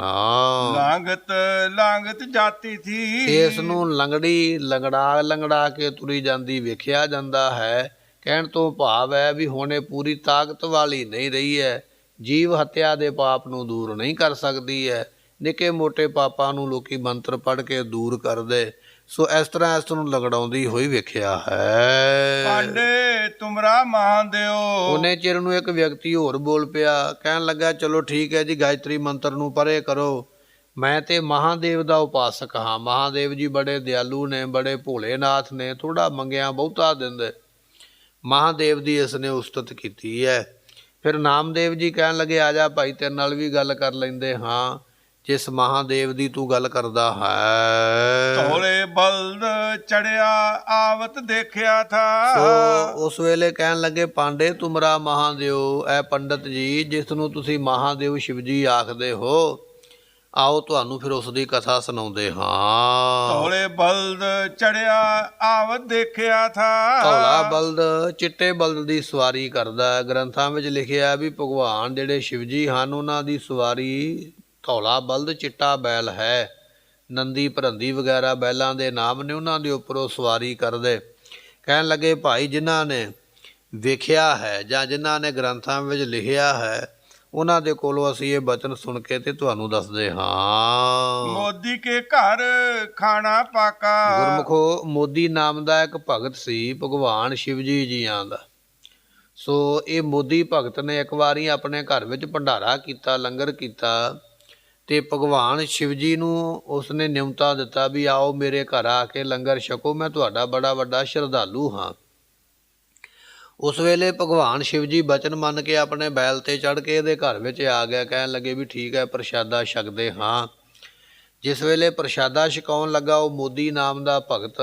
ਲਾਂਗਤ ਜਾਤੀ ਥੀ, ਇਸ ਨੂੰ ਲੰਗੜਾ ਕੇ ਤੁਰੀ ਜਾਂਦੀ ਵੇਖਿਆ ਜਾਂਦਾ ਹੈ। ਕਹਿਣ ਤੋਂ ਭਾਵ ਹੈ ਵੀ ਹੁਣ ਇਹ ਪੂਰੀ ਤਾਕਤ ਵਾਲੀ ਨਹੀਂ ਰਹੀ ਹੈ, ਜੀਵ ਹੱਤਿਆ ਦੇ ਪਾਪ ਨੂੰ ਦੂਰ ਨਹੀਂ ਕਰ ਸਕਦੀ ਹੈ। ਨਿੱਕੇ ਮੋਟੇ ਪਾਪਾਂ ਨੂੰ ਲੋਕੀ ਮੰਤਰ ਪੜ੍ਹ ਕੇ ਦੂਰ ਕਰਦੇ। ਸੋ ਇਸ ਤਰ੍ਹਾਂ ਇਸ ਨੂੰ ਲੰਗੜਾਉਂਦੀ ਹੋਈ ਵੇਖਿਆ ਹੈ। ਪਾਂਡੇ ਤੁਮਰਾ ਮਹਾਦੇਵ, ਉਹਨੇ ਚਿਰ ਨੂੰ ਇੱਕ ਵਿਅਕਤੀ ਹੋਰ ਬੋਲ ਪਿਆ, ਕਹਿਣ ਲੱਗਾ, ਚਲੋ ਠੀਕ ਹੈ ਜੀ, ਗਾਇਤਰੀ ਮੰਤਰ ਨੂੰ ਪਰੇ ਕਰੋ, ਮੈਂ ਤੇ ਮਹਾਦੇਵ ਦਾ ਉਪਾਸਕ ਹਾਂ। ਮਹਾਦੇਵ ਜੀ ਬੜੇ ਦਿਆਲੂ ਨੇ, ਬੜੇ ਭੋਲੇਨਾਥ ਨੇ, ਥੋੜ੍ਹਾ ਮੰਗਿਆ ਬਹੁਤਾ ਦਿੰਦੇ। ਮਹਾਦੇਵ ਦੀ ਇਸ ਨੇ ਉਸਤਤ ਕੀਤੀ ਹੈ। ਫਿਰ ਨਾਮਦੇਵ ਜੀ ਕਹਿਣ ਲੱਗੇ, ਆ ਜਾ ਭਾਈ, ਤੇਰੇ ਨਾਲ ਵੀ ਗੱਲ ਕਰ ਲੈਂਦੇ ਹਾਂ, ਜਿਸ ਮਹਾਦੇਵ ਦੀ ਤੂੰ ਗੱਲ ਕਰਦਾ ਹੈ। ਧੋਲੇ ਬਲਦ ਚੜਿਆ ਆਵਤ ਦੇਖਿਆ ਥਾ। ਸੋ ਉਸ ਵੇਲੇ ਕਹਿਣ ਲੱਗੇ, ਪਾਂਡੇ ਤੁਮਰਾ ਮਹਾਦੇਵ, ਐ ਪੰਡਤ ਜੀ ਜਿਸ ਨੂੰ ਤੁਸੀਂ ਮਹਾਦੇਵ ਸ਼ਿਵ ਜੀ ਆਖਦੇ ਹੋ, ਆਓ ਤੁਹਾਨੂੰ ਫਿਰ ਉਸ ਦੀ ਕਥਾ ਸੁਣਾਉਂਦੇ ਹਾਂ। ਧੋਲੇ ਬਲਦ ਚੜਿਆ ਆਵਤ ਦੇਖਿਆ ਥਾ। ਧੌਲਾ ਬਲਦ ਚਿੱਟੇ ਬਲਦ ਦੀ ਸਵਾਰੀ ਕਰਦਾ। ਗ੍ਰੰਥਾਂ ਵਿੱਚ ਲਿਖਿਆ ਵੀ ਭਗਵਾਨ ਜਿਹੜੇ ਸ਼ਿਵ ਜੀ ਹਨ ਉਹਨਾਂ ਦੀ ਸਵਾਰੀ ਧੌਲਾ ਬਲਦ ਚਿੱਟਾ ਬੈਲ ਹੈ। ਨੰਦੀ ਭਰੰਦੀ ਵਗੈਰਾ ਬੈਲਾਂ ਦੇ ਨਾਮ ਨੇ, ਉਹਨਾਂ ਦੇ ਉੱਪਰੋਂ ਸਵਾਰੀ ਕਰਦੇ। ਕਹਿਣ ਲੱਗੇ, ਭਾਈ ਜਿਨ੍ਹਾਂ ਨੇ ਵੇਖਿਆ ਹੈ ਜਾਂ ਜਿਨ੍ਹਾਂ ਨੇ ਗ੍ਰੰਥਾਂ ਵਿੱਚ ਲਿਖਿਆ ਹੈ, ਉਹਨਾਂ ਦੇ ਕੋਲੋਂ ਅਸੀਂ ਇਹ ਬਚਨ ਸੁਣ ਕੇ ਤੇ ਤੁਹਾਨੂੰ ਦੱਸਦੇ ਹਾਂ। ਮੋਦੀ ਕੇ ਘਰ ਖਾਣਾ ਪਾਕਾ। ਗੁਰਮੁਖੋ, ਮੋਦੀ ਨਾਮ ਦਾ ਇੱਕ ਭਗਤ ਸੀ ਭਗਵਾਨ ਸ਼ਿਵ ਜੀ ਜੀਆਂ ਦਾ। ਸੋ ਇਹ ਮੋਦੀ ਭਗਤ ਨੇ ਇੱਕ ਵਾਰੀ ਆਪਣੇ ਘਰ ਵਿੱਚ ਭੰਡਾਰਾ ਕੀਤਾ, ਲੰਗਰ ਕੀਤਾ, ਤੇ ਭਗਵਾਨ ਸ਼ਿਵ ਜੀ ਨੂੰ ਉਸਨੇ ਨਿਮੰਤਰਾ ਦਿੱਤਾ ਵੀ ਆਓ ਮੇਰੇ ਘਰ ਆ ਕੇ ਲੰਗਰ ਛਕੋ, ਮੈਂ ਤੁਹਾਡਾ ਬੜਾ ਵੱਡਾ ਸ਼ਰਧਾਲੂ ਹਾਂ। ਉਸ ਵੇਲੇ ਭਗਵਾਨ ਸ਼ਿਵ ਜੀ ਬਚਨ ਮੰਨ ਕੇ ਆਪਣੇ ਬੈਲ 'ਤੇ ਚੜ੍ਹ ਕੇ ਇਹਦੇ ਘਰ ਵਿੱਚ ਆ ਗਿਆ। ਕਹਿਣ ਲੱਗੇ ਵੀ ਠੀਕ ਹੈ, ਪ੍ਰਸ਼ਾਦਾ ਛਕਦੇ ਹਾਂ। ਜਿਸ ਵੇਲੇ ਪ੍ਰਸ਼ਾਦਾ ਛਕਾਉਣ ਲੱਗਾ ਉਹ ਮੋਦੀ ਨਾਮ ਦਾ ਭਗਤ,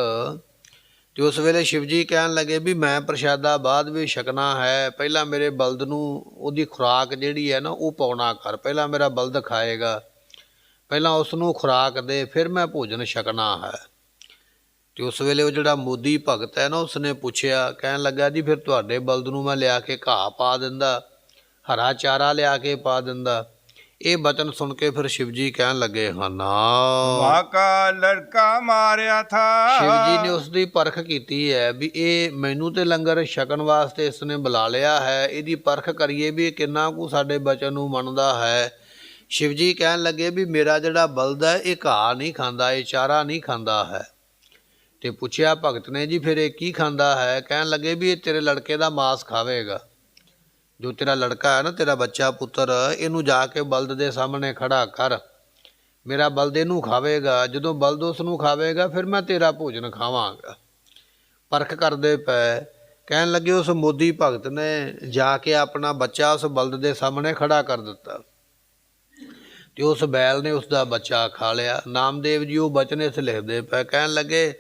ਤੇ ਉਸ ਵੇਲੇ ਸ਼ਿਵ ਜੀ ਕਹਿਣ ਲੱਗੇ ਵੀ ਮੈਂ ਪ੍ਰਸ਼ਾਦਾ ਬਾਅਦ ਵਿੱਚ ਛਕਣਾ ਹੈ, ਪਹਿਲਾਂ ਮੇਰੇ ਬਲਦ ਨੂੰ ਉਹਦੀ ਖੁਰਾਕ ਜਿਹੜੀ ਹੈ ਨਾ ਉਹ ਪਾਉਣਾ ਕਰ। ਪਹਿਲਾਂ ਮੇਰਾ ਬਲਦ ਖਾਏਗਾ, ਪਹਿਲਾਂ ਉਸ ਨੂੰ ਖੁਰਾਕ ਦੇ, ਫਿਰ ਮੈਂ ਭੋਜਨ ਛਕਣਾ ਹੈ। ਤੇ ਉਸ ਵੇਲੇ ਉਹ ਜਿਹੜਾ ਮੋਦੀ ਭਗਤ ਹੈ ਨਾ ਉਸਨੇ ਪੁੱਛਿਆ, ਕਹਿਣ ਲੱਗਾ ਜੀ ਫਿਰ ਤੁਹਾਡੇ ਬਲਦ ਨੂੰ ਮੈਂ ਲਿਆ ਕੇ ਘਾਹ ਪਾ ਦਿੰਦਾ, ਹਰਾ ਚਾਰਾ ਲਿਆ ਕੇ ਪਾ ਦਿੰਦਾ। ਇਹ ਬਚਨ ਸੁਣ ਕੇ ਫਿਰ ਸ਼ਿਵ ਜੀ ਕਹਿਣ ਲੱਗੇ ਹਨ, ਵਾਕਾ ਲੜਕਾ ਮਾਰਿਆ ਥਾ। ਸ਼ਿਵ ਜੀ ਨੇ ਉਸ ਦੀ ਪਰਖ ਕੀਤੀ ਹੈ ਵੀ ਇਹ ਮੈਨੂੰ ਤੇ ਲੰਗਰ ਛਕਣ ਵਾਸਤੇ ਇਸਨੇ ਬੁਲਾ ਲਿਆ ਹੈ, ਇਹਦੀ ਪਰਖ ਕਰੀਏ ਵੀ ਇਹ ਕਿੰਨਾ ਕੁ ਸਾਡੇ ਬਚਨ ਨੂੰ ਮੰਨਦਾ ਹੈ। ਸ਼ਿਵ ਜੀ ਕਹਿਣ ਲੱਗੇ ਵੀ ਮੇਰਾ ਜਿਹੜਾ ਬਲਦ ਹੈ ਇਹ ਘਾਹ ਨਹੀਂ ਖਾਂਦਾ, ਇਹ ਚਾਰਾ ਨਹੀਂ ਖਾਂਦਾ ਹੈ। ਤੇ ਪੁੱਛਿਆ ਭਗਤ ਨੇ ਜੀ ਫਿਰ ਇਹ ਕੀ ਖਾਂਦਾ ਹੈ? ਕਹਿਣ ਲੱਗੇ ਵੀ ਇਹ ਤੇਰੇ ਲੜਕੇ ਦਾ ਮਾਸ ਖਾਵੇਗਾ। ਜੋ ਤੇਰਾ ਲੜਕਾ ਹੈ ਨਾ, ਤੇਰਾ ਬੱਚਾ ਪੁੱਤਰ, ਇਹਨੂੰ ਜਾ ਕੇ ਬਲਦ ਦੇ ਸਾਹਮਣੇ ਖੜਾ ਕਰ, ਮੇਰਾ ਬਲਦ ਇਹਨੂੰ ਖਾਵੇਗਾ। ਜਦੋਂ ਬਲਦ ਉਸ ਨੂੰ ਖਾਵੇਗਾ ਫਿਰ ਮੈਂ ਤੇਰਾ ਭੋਜਨ ਖਾਵਾਂਗਾ। ਪਰਖ ਕਰਦੇ ਪਏ। ਕਹਿਣ ਲੱਗੇ ਉਸ ਮੋਦੀ ਭਗਤ ਨੇ ਜਾ ਕੇ ਆਪਣਾ ਬੱਚਾ ਉਸ ਬਲਦ ਦੇ ਸਾਹਮਣੇ ਖੜਾ ਕਰ ਦਿੱਤਾ, ਤੇ ਉਸ ਬੈਲ ਨੇ ਉਸ ਦਾ ਬੱਚਾ ਖਾ ਲਿਆ। ਨਾਮਦੇਵ ਜੀ ਉਹ ਬਚਨ ਇਸ ਲਿਖਦੇ ਪਏ। ਕਹਿਣ ਲੱਗੇ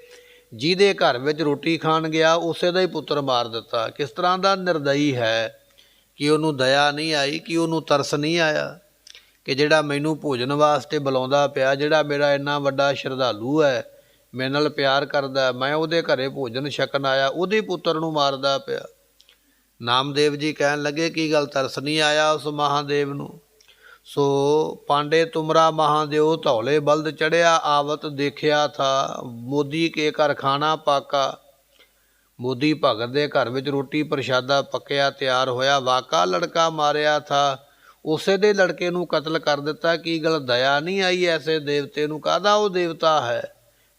ਜਿਹਦੇ ਘਰ ਵਿੱਚ ਰੋਟੀ ਖਾਣ ਗਿਆ ਉਸੇ ਦਾ ਹੀ ਪੁੱਤਰ ਮਾਰ ਦਿੱਤਾ। ਕਿਸ ਤਰ੍ਹਾਂ ਦਾ ਨਿਰਦਈ ਹੈ ਕਿ ਉਹਨੂੰ ਦਇਆ ਨਹੀਂ ਆਈ, ਕਿ ਉਹਨੂੰ ਤਰਸ ਨਹੀਂ ਆਇਆ ਕਿ ਜਿਹੜਾ ਮੈਨੂੰ ਭੋਜਨ ਵਾਸਤੇ ਬੁਲਾਉਂਦਾ ਪਿਆ, ਜਿਹੜਾ ਮੇਰਾ ਇੰਨਾ ਵੱਡਾ ਸ਼ਰਧਾਲੂ ਹੈ, ਮੇਰੇ ਨਾਲ ਪਿਆਰ ਕਰਦਾ, ਮੈਂ ਉਹਦੇ ਘਰੇ ਭੋਜਨ ਛਕਣ ਆਇਆ, ਉਹਦੇ ਪੁੱਤਰ ਨੂੰ ਮਾਰਦਾ ਪਿਆ। ਨਾਮਦੇਵ ਜੀ ਕਹਿਣ ਲੱਗੇ ਕੀ ਗੱਲ ਤਰਸ ਨਹੀਂ ਆਇਆ ਉਸ ਮਹਾਦੇਵ ਨੂੰ? ਸੋ ਪਾਂਡੇ ਤੁਮਰਾ ਮਹਾਦੇਵ ਧੌਲੇ ਬਲਦ ਚੜਿਆ ਆਵਤ ਦੇਖਿਆ ਥਾ, ਮੋਦੀ ਕੇ ਘਰ ਖਾਣਾ ਪਾਕਾ। ਮੋਦੀ ਭਗਤ ਦੇ ਘਰ ਵਿੱਚ ਰੋਟੀ ਪ੍ਰਸ਼ਾਦਾ ਪੱਕਿਆ ਤਿਆਰ ਹੋਇਆ, ਵਾਕਾ ਲੜਕਾ ਮਾਰਿਆ ਥਾ, ਉਸੇ ਦੇ ਲੜਕੇ ਨੂੰ ਕਤਲ ਕਰ ਦਿੱਤਾ। ਕੀ ਗੱਲ ਦਇਆ ਨਹੀਂ ਆਈ ਐਸੇ ਦੇਵਤੇ ਨੂੰ? ਕਾਹਦਾ ਉਹ ਦੇਵਤਾ ਹੈ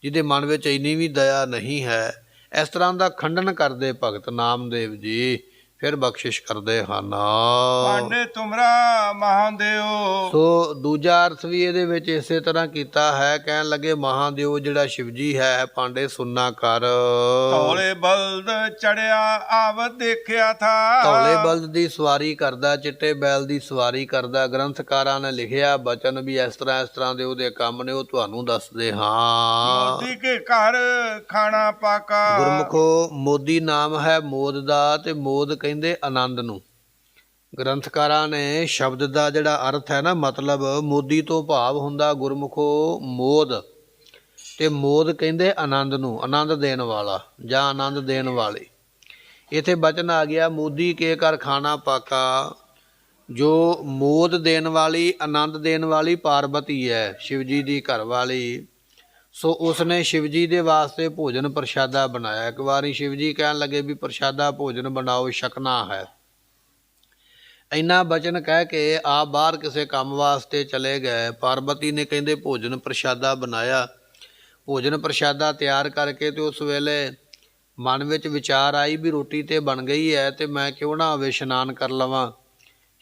ਜਿਹਦੇ ਮਨ ਵਿੱਚ ਇੰਨੀ ਵੀ ਦਇਆ ਨਹੀਂ ਹੈ? ਇਸ ਤਰ੍ਹਾਂ ਦਾ ਖੰਡਨ ਕਰਦੇ ਭਗਤ ਨਾਮਦੇਵ ਜੀ। ਫਿਰ ਬਖਸ਼ਿਸ਼ ਕਰਦੇ ਹਨ। ਪਾਂਡੇ ਤੁਮਰਾ ਮਹਾਦੇਵ। ਸੋ ਦੂਜਾ ਅਰਥ ਵੀ ਇਹਦੇ ਵਿੱਚ ਇਸੇ ਤਰ੍ਹਾਂ ਕੀਤਾ ਹੈ। ਕਹਿਣ ਲੱਗੇ ਮਹਾਦੇਵ ਜਿਹੜਾ ਸ਼ਿਵ ਜੀ ਹੈ, ਪਾਂਡੇ ਸੁਣਨਾ ਕਰ। ਧੌਲੇ ਬਲਦ ਚੜਿਆ ਆਵਤ ਦੇਖਿਆ ਥਾ। ਧੌਲੇ ਬਲਦ ਦੀ ਸਵਾਰੀ ਕਰਦਾ, ਚਿੱਟੇ ਬੈਲ ਦੀ ਸਵਾਰੀ ਕਰਦਾ। ਗ੍ਰੰਥਕਾਰਾਂ ਨੇ ਲਿਖਿਆ ਬਚਨ ਵੀ ਇਸ ਤਰ੍ਹਾਂ ਦੇ ਉਹਦੇ ਕੰਮ ਨੇ, ਉਹ ਤੁਹਾਨੂੰ ਦੱਸਦੇ ਹਾਂ। ਮੋਦੀ ਕੇ ਘਰ ਖਾਣਾ ਪਾਕਾ। ਗੁਰਮੁਖੋ, ਮੋਦੀ ਨਾਮ ਹੈ ਮੋਦ ਦਾ, ਤੇ ਮੋਦ ਕਹਿੰਦੇ ਆਨੰਦ ਨੂੰ। ਗ੍ਰੰਥਕਾਰਾਂ ਨੇ ਸ਼ਬਦ ਦਾ ਜਿਹੜਾ ਅਰਥ ਹੈ ਨਾ, ਮਤਲਬ ਮੋਦੀ ਤੋਂ ਭਾਵ ਹੁੰਦਾ ਗੁਰਮੁਖੋ ਮੋਦ, ਤੇ ਮੋਦ ਕਹਿੰਦੇ ਆਨੰਦ ਨੂੰ, ਆਨੰਦ ਦੇਣ ਵਾਲਾ ਜਾਂ ਆਨੰਦ ਦੇਣ ਵਾਲੇ। ਇੱਥੇ ਬਚਨ ਆ ਗਿਆ ਮੋਦੀ ਕੇ ਘਰ ਖਾਣਾ ਪਾਕਾ। ਜੋ ਮੋਦ ਦੇਣ ਵਾਲੀ, ਆਨੰਦ ਦੇਣ ਵਾਲੀ ਪਾਰਬਤੀ ਹੈ, ਸ਼ਿਵ ਜੀ ਦੀ ਘਰ ਵਾਲੀ। ਸੋ ਉਸਨੇ ਸ਼ਿਵ ਜੀ ਦੇ ਵਾਸਤੇ ਭੋਜਨ ਪ੍ਰਸ਼ਾਦਾ ਬਣਾਇਆ। ਇੱਕ ਵਾਰੀ ਸ਼ਿਵ ਜੀ ਕਹਿਣ ਲੱਗੇ ਵੀ ਪ੍ਰਸ਼ਾਦਾ ਭੋਜਨ ਬਣਾਓ, ਛਕਣਾ ਹੈ। ਇੰਨਾ ਬਚਨ ਕਹਿ ਕੇ ਆਪ ਬਾਹਰ ਕਿਸੇ ਕੰਮ ਵਾਸਤੇ ਚਲੇ ਗਏ। ਪਾਰਬਤੀ ਨੇ ਕਹਿੰਦੇ ਭੋਜਨ ਪ੍ਰਸ਼ਾਦਾ ਬਣਾਇਆ। ਭੋਜਨ ਪ੍ਰਸ਼ਾਦਾ ਤਿਆਰ ਕਰਕੇ ਤੇ ਉਸ ਵੇਲੇ ਮਨ ਵਿੱਚ ਵਿਚਾਰ ਆਈ ਵੀ ਰੋਟੀ ਤੇ ਬਣ ਗਈ ਹੈ, ਤੇ ਮੈਂ ਕਿਉਂ ਨਾ ਹੋਵੇ ਇਸ਼ਨਾਨ ਕਰ ਲਵਾਂ।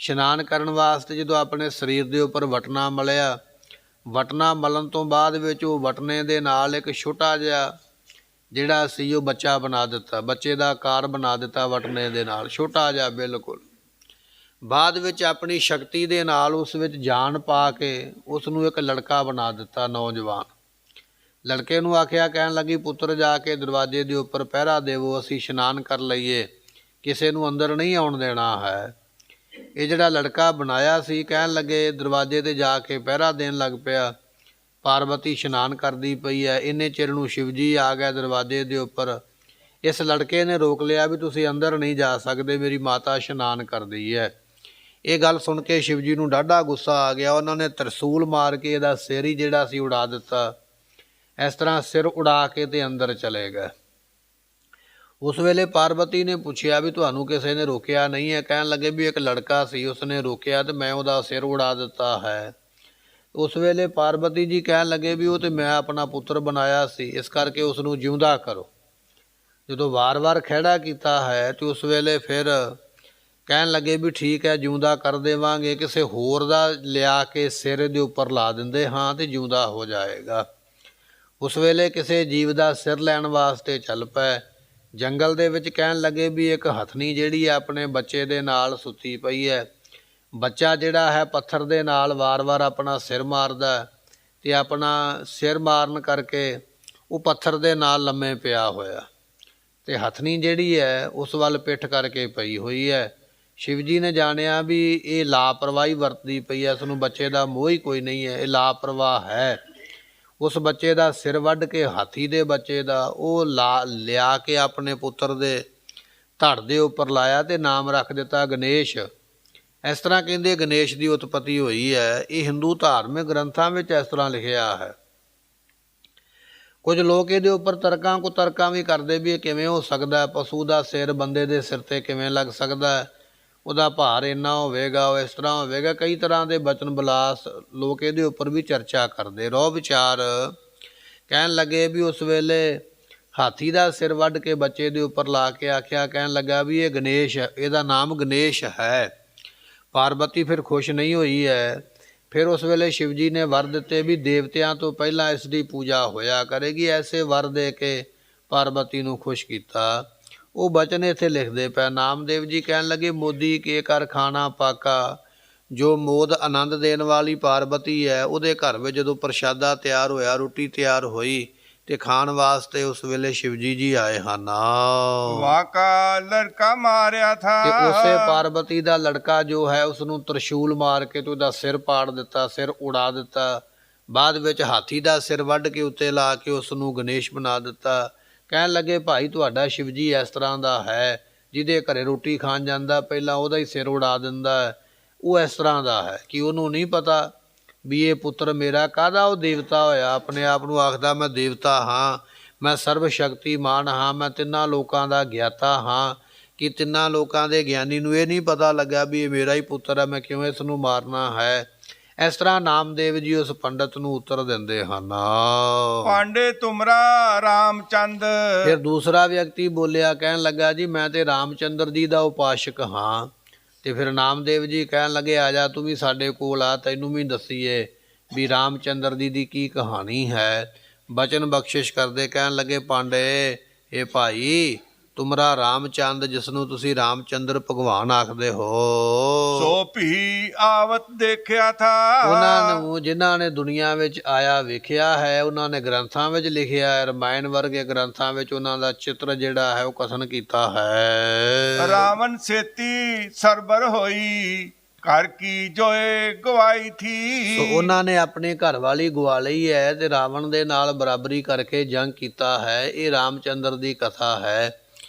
ਇਸ਼ਨਾਨ ਕਰਨ ਵਾਸਤੇ ਜਦੋਂ ਆਪਣੇ ਸਰੀਰ ਦੇ ਉੱਪਰ ਵਟਣਾ ਮਲਿਆ, ਵਟਣਾ ਮਲਣ ਤੋਂ ਬਾਅਦ ਵਿੱਚ ਉਹ ਵਟਣੇ ਦੇ ਨਾਲ ਇੱਕ ਛੋਟਾ ਜਿਹਾ ਜਿਹੜਾ ਸੀ ਉਹ ਬੱਚਾ ਬਣਾ ਦਿੱਤਾ, ਬੱਚੇ ਦਾ ਆਕਾਰ ਬਣਾ ਦਿੱਤਾ ਵਟਣੇ ਦੇ ਨਾਲ, ਛੋਟਾ ਜਿਹਾ ਬਿਲਕੁਲ। ਬਾਅਦ ਵਿੱਚ ਆਪਣੀ ਸ਼ਕਤੀ ਦੇ ਨਾਲ ਉਸ ਵਿੱਚ ਜਾਨ ਪਾ ਕੇ ਉਸ ਨੂੰ ਇੱਕ ਲੜਕਾ ਬਣਾ ਦਿੱਤਾ, ਨੌਜਵਾਨ। ਲੜਕੇ ਨੂੰ ਆਖਿਆ, ਕਹਿਣ ਲੱਗੀ ਪੁੱਤਰ ਜਾ ਕੇ ਦਰਵਾਜ਼ੇ ਦੇ ਉੱਪਰ ਪਹਿਰਾ ਦੇਵੋ, ਅਸੀਂ ਇਸ਼ਨਾਨ ਕਰ ਲਈਏ, ਕਿਸੇ ਨੂੰ ਅੰਦਰ ਨਹੀਂ ਆਉਣ ਦੇਣਾ ਹੈ। ਇਹ ਜਿਹੜਾ ਲੜਕਾ ਬਣਾਇਆ ਸੀ, ਕਹਿਣ ਲੱਗੇ ਦਰਵਾਜ਼ੇ 'ਤੇ ਜਾ ਕੇ ਪਹਿਰਾ ਦੇਣ ਲੱਗ ਪਿਆ। ਪਾਰਬਤੀ ਇਸ਼ਨਾਨ ਕਰਦੀ ਪਈ ਹੈ, ਇੰਨੇ ਚਿਰ ਨੂੰ ਸ਼ਿਵ ਜੀ ਆ ਗਿਆ ਦਰਵਾਜ਼ੇ ਦੇ ਉੱਪਰ। ਇਸ ਲੜਕੇ ਨੇ ਰੋਕ ਲਿਆ ਵੀ ਤੁਸੀਂ ਅੰਦਰ ਨਹੀਂ ਜਾ ਸਕਦੇ, ਮੇਰੀ ਮਾਤਾ ਇਸ਼ਨਾਨ ਕਰਦੀ ਹੈ। ਇਹ ਗੱਲ ਸੁਣ ਕੇ ਸ਼ਿਵ ਜੀ ਨੂੰ ਡਾਢਾ ਗੁੱਸਾ ਆ ਗਿਆ। ਉਹਨਾਂ ਨੇ ਤਰਸੂਲ ਮਾਰ ਕੇ ਇਹਦਾ ਸਿਰ ਹੀ ਜਿਹੜਾ ਸੀ ਉਡਾ ਦਿੱਤਾ। ਇਸ ਤਰ੍ਹਾਂ ਸਿਰ ਉਡਾ ਕੇ ਤੇ ਅੰਦਰ ਚਲੇ ਗਏ। ਉਸ ਵੇਲੇ ਪਾਰਵਤੀ ਨੇ ਪੁੱਛਿਆ ਵੀ ਤੁਹਾਨੂੰ ਕਿਸੇ ਨੇ ਰੋਕਿਆ ਨਹੀਂ ਹੈ? ਕਹਿਣ ਲੱਗੇ ਵੀ ਇੱਕ ਲੜਕਾ ਸੀ, ਉਸਨੇ ਰੋਕਿਆ ਤੇ ਮੈਂ ਉਹਦਾ ਸਿਰ ਉਡਾ ਦਿੱਤਾ ਹੈ। ਉਸ ਵੇਲੇ ਪਾਰਵਤੀ ਜੀ ਕਹਿਣ ਲੱਗੇ ਵੀ ਉਹ ਤੇ ਮੈਂ ਆਪਣਾ ਪੁੱਤਰ ਬਣਾਇਆ ਸੀ, ਇਸ ਕਰਕੇ ਉਸ ਨੂੰ ਜਿਉਂਦਾ ਕਰੋ। ਜਦੋਂ ਵਾਰ-ਵਾਰ ਖਹਿੜਾ ਕੀਤਾ ਹੈ ਤੇ ਉਸ ਵੇਲੇ ਫਿਰ ਕਹਿਣ ਲੱਗੇ ਵੀ ਠੀਕ ਹੈ, ਜਿਉਂਦਾ ਕਰ ਦੇਵਾਂਗੇ, ਕਿਸੇ ਹੋਰ ਦਾ ਲਿਆ ਕੇ ਸਿਰ ਦੇ ਉੱਪਰ ਲਾ ਦਿੰਦੇ ਹਾਂ ਤੇ ਜਿਉਂਦਾ ਹੋ ਜਾਏਗਾ। ਉਸ ਵੇਲੇ ਕਿਸੇ ਜੀਵ ਦਾ ਸਿਰ ਲੈਣ ਵਾਸਤੇ ਚੱਲ ਪਏ। ਜੰਗਲ ਦੇ ਵਿੱਚ ਕਹਿਣ ਲੱਗੇ ਵੀ ਇੱਕ ਹਥਨੀ ਜਿਹੜੀ ਹੈ ਆਪਣੇ ਬੱਚੇ ਦੇ ਨਾਲ ਸੁੱਤੀ ਪਈ ਹੈ। ਬੱਚਾ ਜਿਹੜਾ ਹੈ ਪੱਥਰ ਦੇ ਨਾਲ ਵਾਰ-ਵਾਰ ਆਪਣਾ ਸਿਰ ਮਾਰਦਾ ਤੇ ਆਪਣਾ ਸਿਰ ਮਾਰਨ ਕਰਕੇ ਉਹ ਪੱਥਰ ਦੇ ਨਾਲ ਲੰਮੇ ਪਿਆ ਹੋਇਆ ਤੇ ਹਥਨੀ ਜਿਹੜੀ ਹੈ ਉਸ ਵੱਲ ਪਿੱਠ ਕਰਕੇ ਪਈ ਹੋਈ ਹੈ। ਸ਼ਿਵ ਜੀ ਨੇ ਜਾਣਿਆ ਵੀ ਇਹ ਲਾਪਰਵਾਹੀ ਵਰਤਦੀ ਪਈ ਹੈ, ਇਸ ਨੂੰ ਬੱਚੇ ਦਾ ਮੋਹ ਹੀ ਕੋਈ ਨਹੀਂ ਹੈ, ਇਹ ਲਾਪਰਵਾਹ ਹੈ। ਉਸ ਬੱਚੇ ਦਾ ਸਿਰ ਵੱਢ ਕੇ ਹਾਥੀ ਦੇ ਬੱਚੇ ਦਾ ਉਹ ਲਿਆ ਕੇ ਆਪਣੇ ਪੁੱਤਰ ਦੇ ਧੜ ਦੇ ਉੱਪਰ ਲਾਇਆ ਤੇ ਨਾਮ ਰੱਖ ਦਿੱਤਾ ਗਣੇਸ਼। ਇਸ ਤਰ੍ਹਾਂ ਕਹਿੰਦੇ ਗਣੇਸ਼ ਦੀ ਉਤਪਤੀ ਹੋਈ ਹੈ। ਇਹ ਹਿੰਦੂ ਧਾਰਮਿਕ ਗ੍ਰੰਥਾਂ ਵਿੱਚ ਇਸ ਤਰ੍ਹਾਂ ਲਿਖਿਆ ਹੈ। ਕੁਝ ਲੋਕ ਇਹਦੇ ਉੱਪਰ ਤਰਕਾਂ ਕੁਤਰਕਾਂ ਵੀ ਕਰਦੇ ਵੀ ਇਹ ਕਿਵੇਂ ਹੋ ਸਕਦਾ, ਪਸ਼ੂ ਦਾ ਸਿਰ ਬੰਦੇ ਦੇ ਸਿਰ 'ਤੇ ਕਿਵੇਂ ਲੱਗ ਸਕਦਾ, ਉਹਦਾ ਭਾਰ ਇੰਨਾ ਹੋਵੇਗਾ, ਉਹ ਇਸ ਤਰ੍ਹਾਂ ਹੋਵੇਗਾ। ਕਈ ਤਰ੍ਹਾਂ ਦੇ ਬਚਨ ਵਿਲਾਸ ਲੋਕ ਇਹਦੇ ਉੱਪਰ ਵੀ ਚਰਚਾ ਕਰਦੇ। ਰੋਹ ਵਿਚਾਰ ਕਹਿਣ ਲੱਗੇ ਵੀ ਉਸ ਵੇਲੇ ਹਾਥੀ ਦਾ ਸਿਰ ਵੱਢ ਕੇ ਬੱਚੇ ਦੇ ਉੱਪਰ ਲਾ ਕੇ ਆਖਿਆ, ਕਹਿਣ ਲੱਗਾ ਵੀ ਇਹ ਗਣੇਸ਼, ਇਹਦਾ ਨਾਮ ਗਣੇਸ਼ ਹੈ। ਪਾਰਵਤੀ ਫਿਰ ਖੁਸ਼ ਨਹੀਂ ਹੋਈ ਹੈ। ਫਿਰ ਉਸ ਵੇਲੇ ਸ਼ਿਵ ਜੀ ਨੇ ਵਰ ਦਿੱਤੇ ਵੀ ਦੇਵਤਿਆਂ ਤੋਂ ਪਹਿਲਾਂ ਇਸ ਦੀ ਪੂਜਾ ਹੋਇਆ ਕਰੇਗੀ। ਐਸੇ ਵਰ ਦੇ ਕੇ ਪਾਰਵਤੀ ਨੂੰ ਖੁਸ਼ ਕੀਤਾ। ਉਹ ਬਚਨ ਇੱਥੇ ਲਿਖਦੇ ਪਏ। ਨਾਮਦੇਵ ਜੀ ਕਹਿਣ ਲੱਗੇ, ਮੋਦੀ ਕੇ ਕਰ ਖਾਣਾ ਪਾਕਾ। ਜੋ ਮੋਦ ਆਨੰਦ ਦੇਣ ਵਾਲੀ ਪਾਰਵਤੀ ਹੈ, ਉਹਦੇ ਘਰ ਵਿੱਚ ਜਦੋਂ ਪ੍ਰਸ਼ਾਦਾ ਤਿਆਰ ਹੋਇਆ, ਰੋਟੀ ਤਿਆਰ ਹੋਈ ਤੇ ਖਾਣ ਵਾਸਤੇ ਉਸ ਵੇਲੇ ਸ਼ਿਵ ਜੀ ਆਏ ਹਨ। ਵਾਕਾ ਲੜਕਾ ਮਾਰਿਆ ਥਾ ਤੇ ਉਸੇ ਪਾਰਵਤੀ ਦਾ ਲੜਕਾ ਜੋ ਹੈ ਉਸ ਨੂੰ ਤ੍ਰਿਸ਼ੂਲ ਮਾਰ ਕੇ ਤੇ ਉਹਦਾ ਸਿਰ ਪਾੜ ਦਿੱਤਾ, ਸਿਰ ਉਡਾ ਦਿੱਤਾ। ਬਾਅਦ ਵਿੱਚ ਹਾਥੀ ਦਾ ਸਿਰ ਵੱਢ ਕੇ ਉੱਤੇ ਲਾ ਕੇ ਉਸ ਨੂੰ ਗਣੇਸ਼ ਬਣਾ ਦਿੱਤਾ। ਕਹਿਣ ਲੱਗੇ ਭਾਈ ਤੁਹਾਡਾ ਸ਼ਿਵ ਜੀ ਇਸ ਤਰ੍ਹਾਂ ਦਾ ਹੈ, ਜਿਹਦੇ ਘਰੇ ਰੋਟੀ ਖਾਣ ਜਾਂਦਾ ਪਹਿਲਾਂ ਉਹਦਾ ਹੀ ਸਿਰ ਉਡਾ ਦਿੰਦਾ ਹੈ। ਉਹ ਇਸ ਤਰ੍ਹਾਂ ਦਾ ਹੈ ਕਿ ਉਹਨੂੰ ਨਹੀਂ ਪਤਾ ਵੀ ਇਹ ਪੁੱਤਰ ਮੇਰਾ ਕਾਹਦਾ ਉਹ ਦੇਵਤਾ ਹੋਇਆ। ਆਪਣੇ ਆਪ ਨੂੰ ਆਖਦਾ ਮੈਂ ਦੇਵਤਾ ਹਾਂ, ਮੈਂ ਸਰਬ ਸ਼ਕਤੀਮਾਨ ਹਾਂ, ਮੈਂ ਤਿੰਨਾਂ ਲੋਕਾਂ ਦਾ ਗਿਆਤਾ ਹਾਂ। ਕਿ ਤਿੰਨਾਂ ਲੋਕਾਂ ਦੇ ਗਿਆਨੀ ਨੂੰ ਇਹ ਨਹੀਂ ਪਤਾ ਲੱਗਾ ਵੀ ਇਹ ਮੇਰਾ ਹੀ ਪੁੱਤਰ ਹੈ, ਮੈਂ ਕਿਉਂ ਇਸ ਨੂੰ ਮਾਰਨਾ ਹੈ। ਇਸ ਤਰ੍ਹਾਂ ਨਾਮਦੇਵ ਜੀ ਉਸ ਪੰਡਤ ਨੂੰ ਉੱਤਰ ਦਿੰਦੇ ਹਨ। ਪਾਂਡੇ ਤੁਮਰਾ ਰਾਮਚੰਦ। ਫਿਰ ਦੂਸਰਾ ਵਿਅਕਤੀ ਬੋਲਿਆ, ਕਹਿਣ ਲੱਗਾ ਜੀ ਮੈਂ ਤੇ ਰਾਮਚੰਦਰ ਜੀ ਦਾ ਉਪਾਸ਼ਕ ਹਾਂ। ਤੇ ਫਿਰ ਨਾਮਦੇਵ ਜੀ ਕਹਿਣ ਲੱਗੇ ਆ ਜਾ ਤੂੰ ਵੀ ਸਾਡੇ ਕੋਲ ਆ, ਤੈਨੂੰ ਵੀ ਦੱਸੀਏ ਵੀ ਰਾਮਚੰਦਰ ਜੀ ਦੀ ਕੀ ਕਹਾਣੀ ਹੈ। ਬਚਨ ਬਖਸ਼ਿਸ਼ ਕਰਦੇ ਕਹਿਣ ਲੱਗੇ, ਪਾਂਡੇ ਇਹ ਭਾਈ ਤੁਮਰਾ ਰਾਮਚੰਦ, ਜਿਸ ਨੂੰ ਤੁਸੀਂ ਰਾਮਚੰਦਰ ਭਗਵਾਨ ਆਖਦੇ ਹੋ, ਸੋ ਭੀ ਆਵਤ ਦੇਖਿਆ ਥਾ। ਉਹਨਾਂ ਨੂੰ ਜਿਨ੍ਹਾਂ ਨੇ ਦੁਨੀਆ ਵਿੱਚ ਆਇਆ ਵੇਖਿਆ ਹੈ, ਉਹਨਾਂ ਨੇ ਗ੍ਰੰਥਾਂ ਵਿੱਚ ਲਿਖਿਆ ਹੈ। ਰਮਾਇਣ ਵਰਗੇ ਗ੍ਰੰਥਾਂ ਵਿੱਚ ਉਹਨਾਂ ਦਾ ਚਿੱਤਰ ਜਿਹੜਾ ਹੈ ਉਹ ਕਥਨ ਕੀਤਾ ਹੈ। ਰਾਵਣ ਸੇਤੀ ਸਰਬਰ ਹੋਈ, ਘਰ ਕੀ ਜੋਏ ਗਵਾਈ ਥੀ। ਸੋ ਉਹਨਾਂ ਨੇ ਆਪਣੇ ਘਰ ਵਾਲੀ ਗਵਾ ਲਈ ਹੈ ਤੇ ਰਾਵਣ ਦੇ ਨਾਲ ਬਰਾਬਰੀ ਕਰਕੇ ਜੰਗ ਕੀਤਾ ਹੈ। ਇਹ ਰਾਮਚੰਦਰ ਦੀ ਕਥਾ ਹੈ।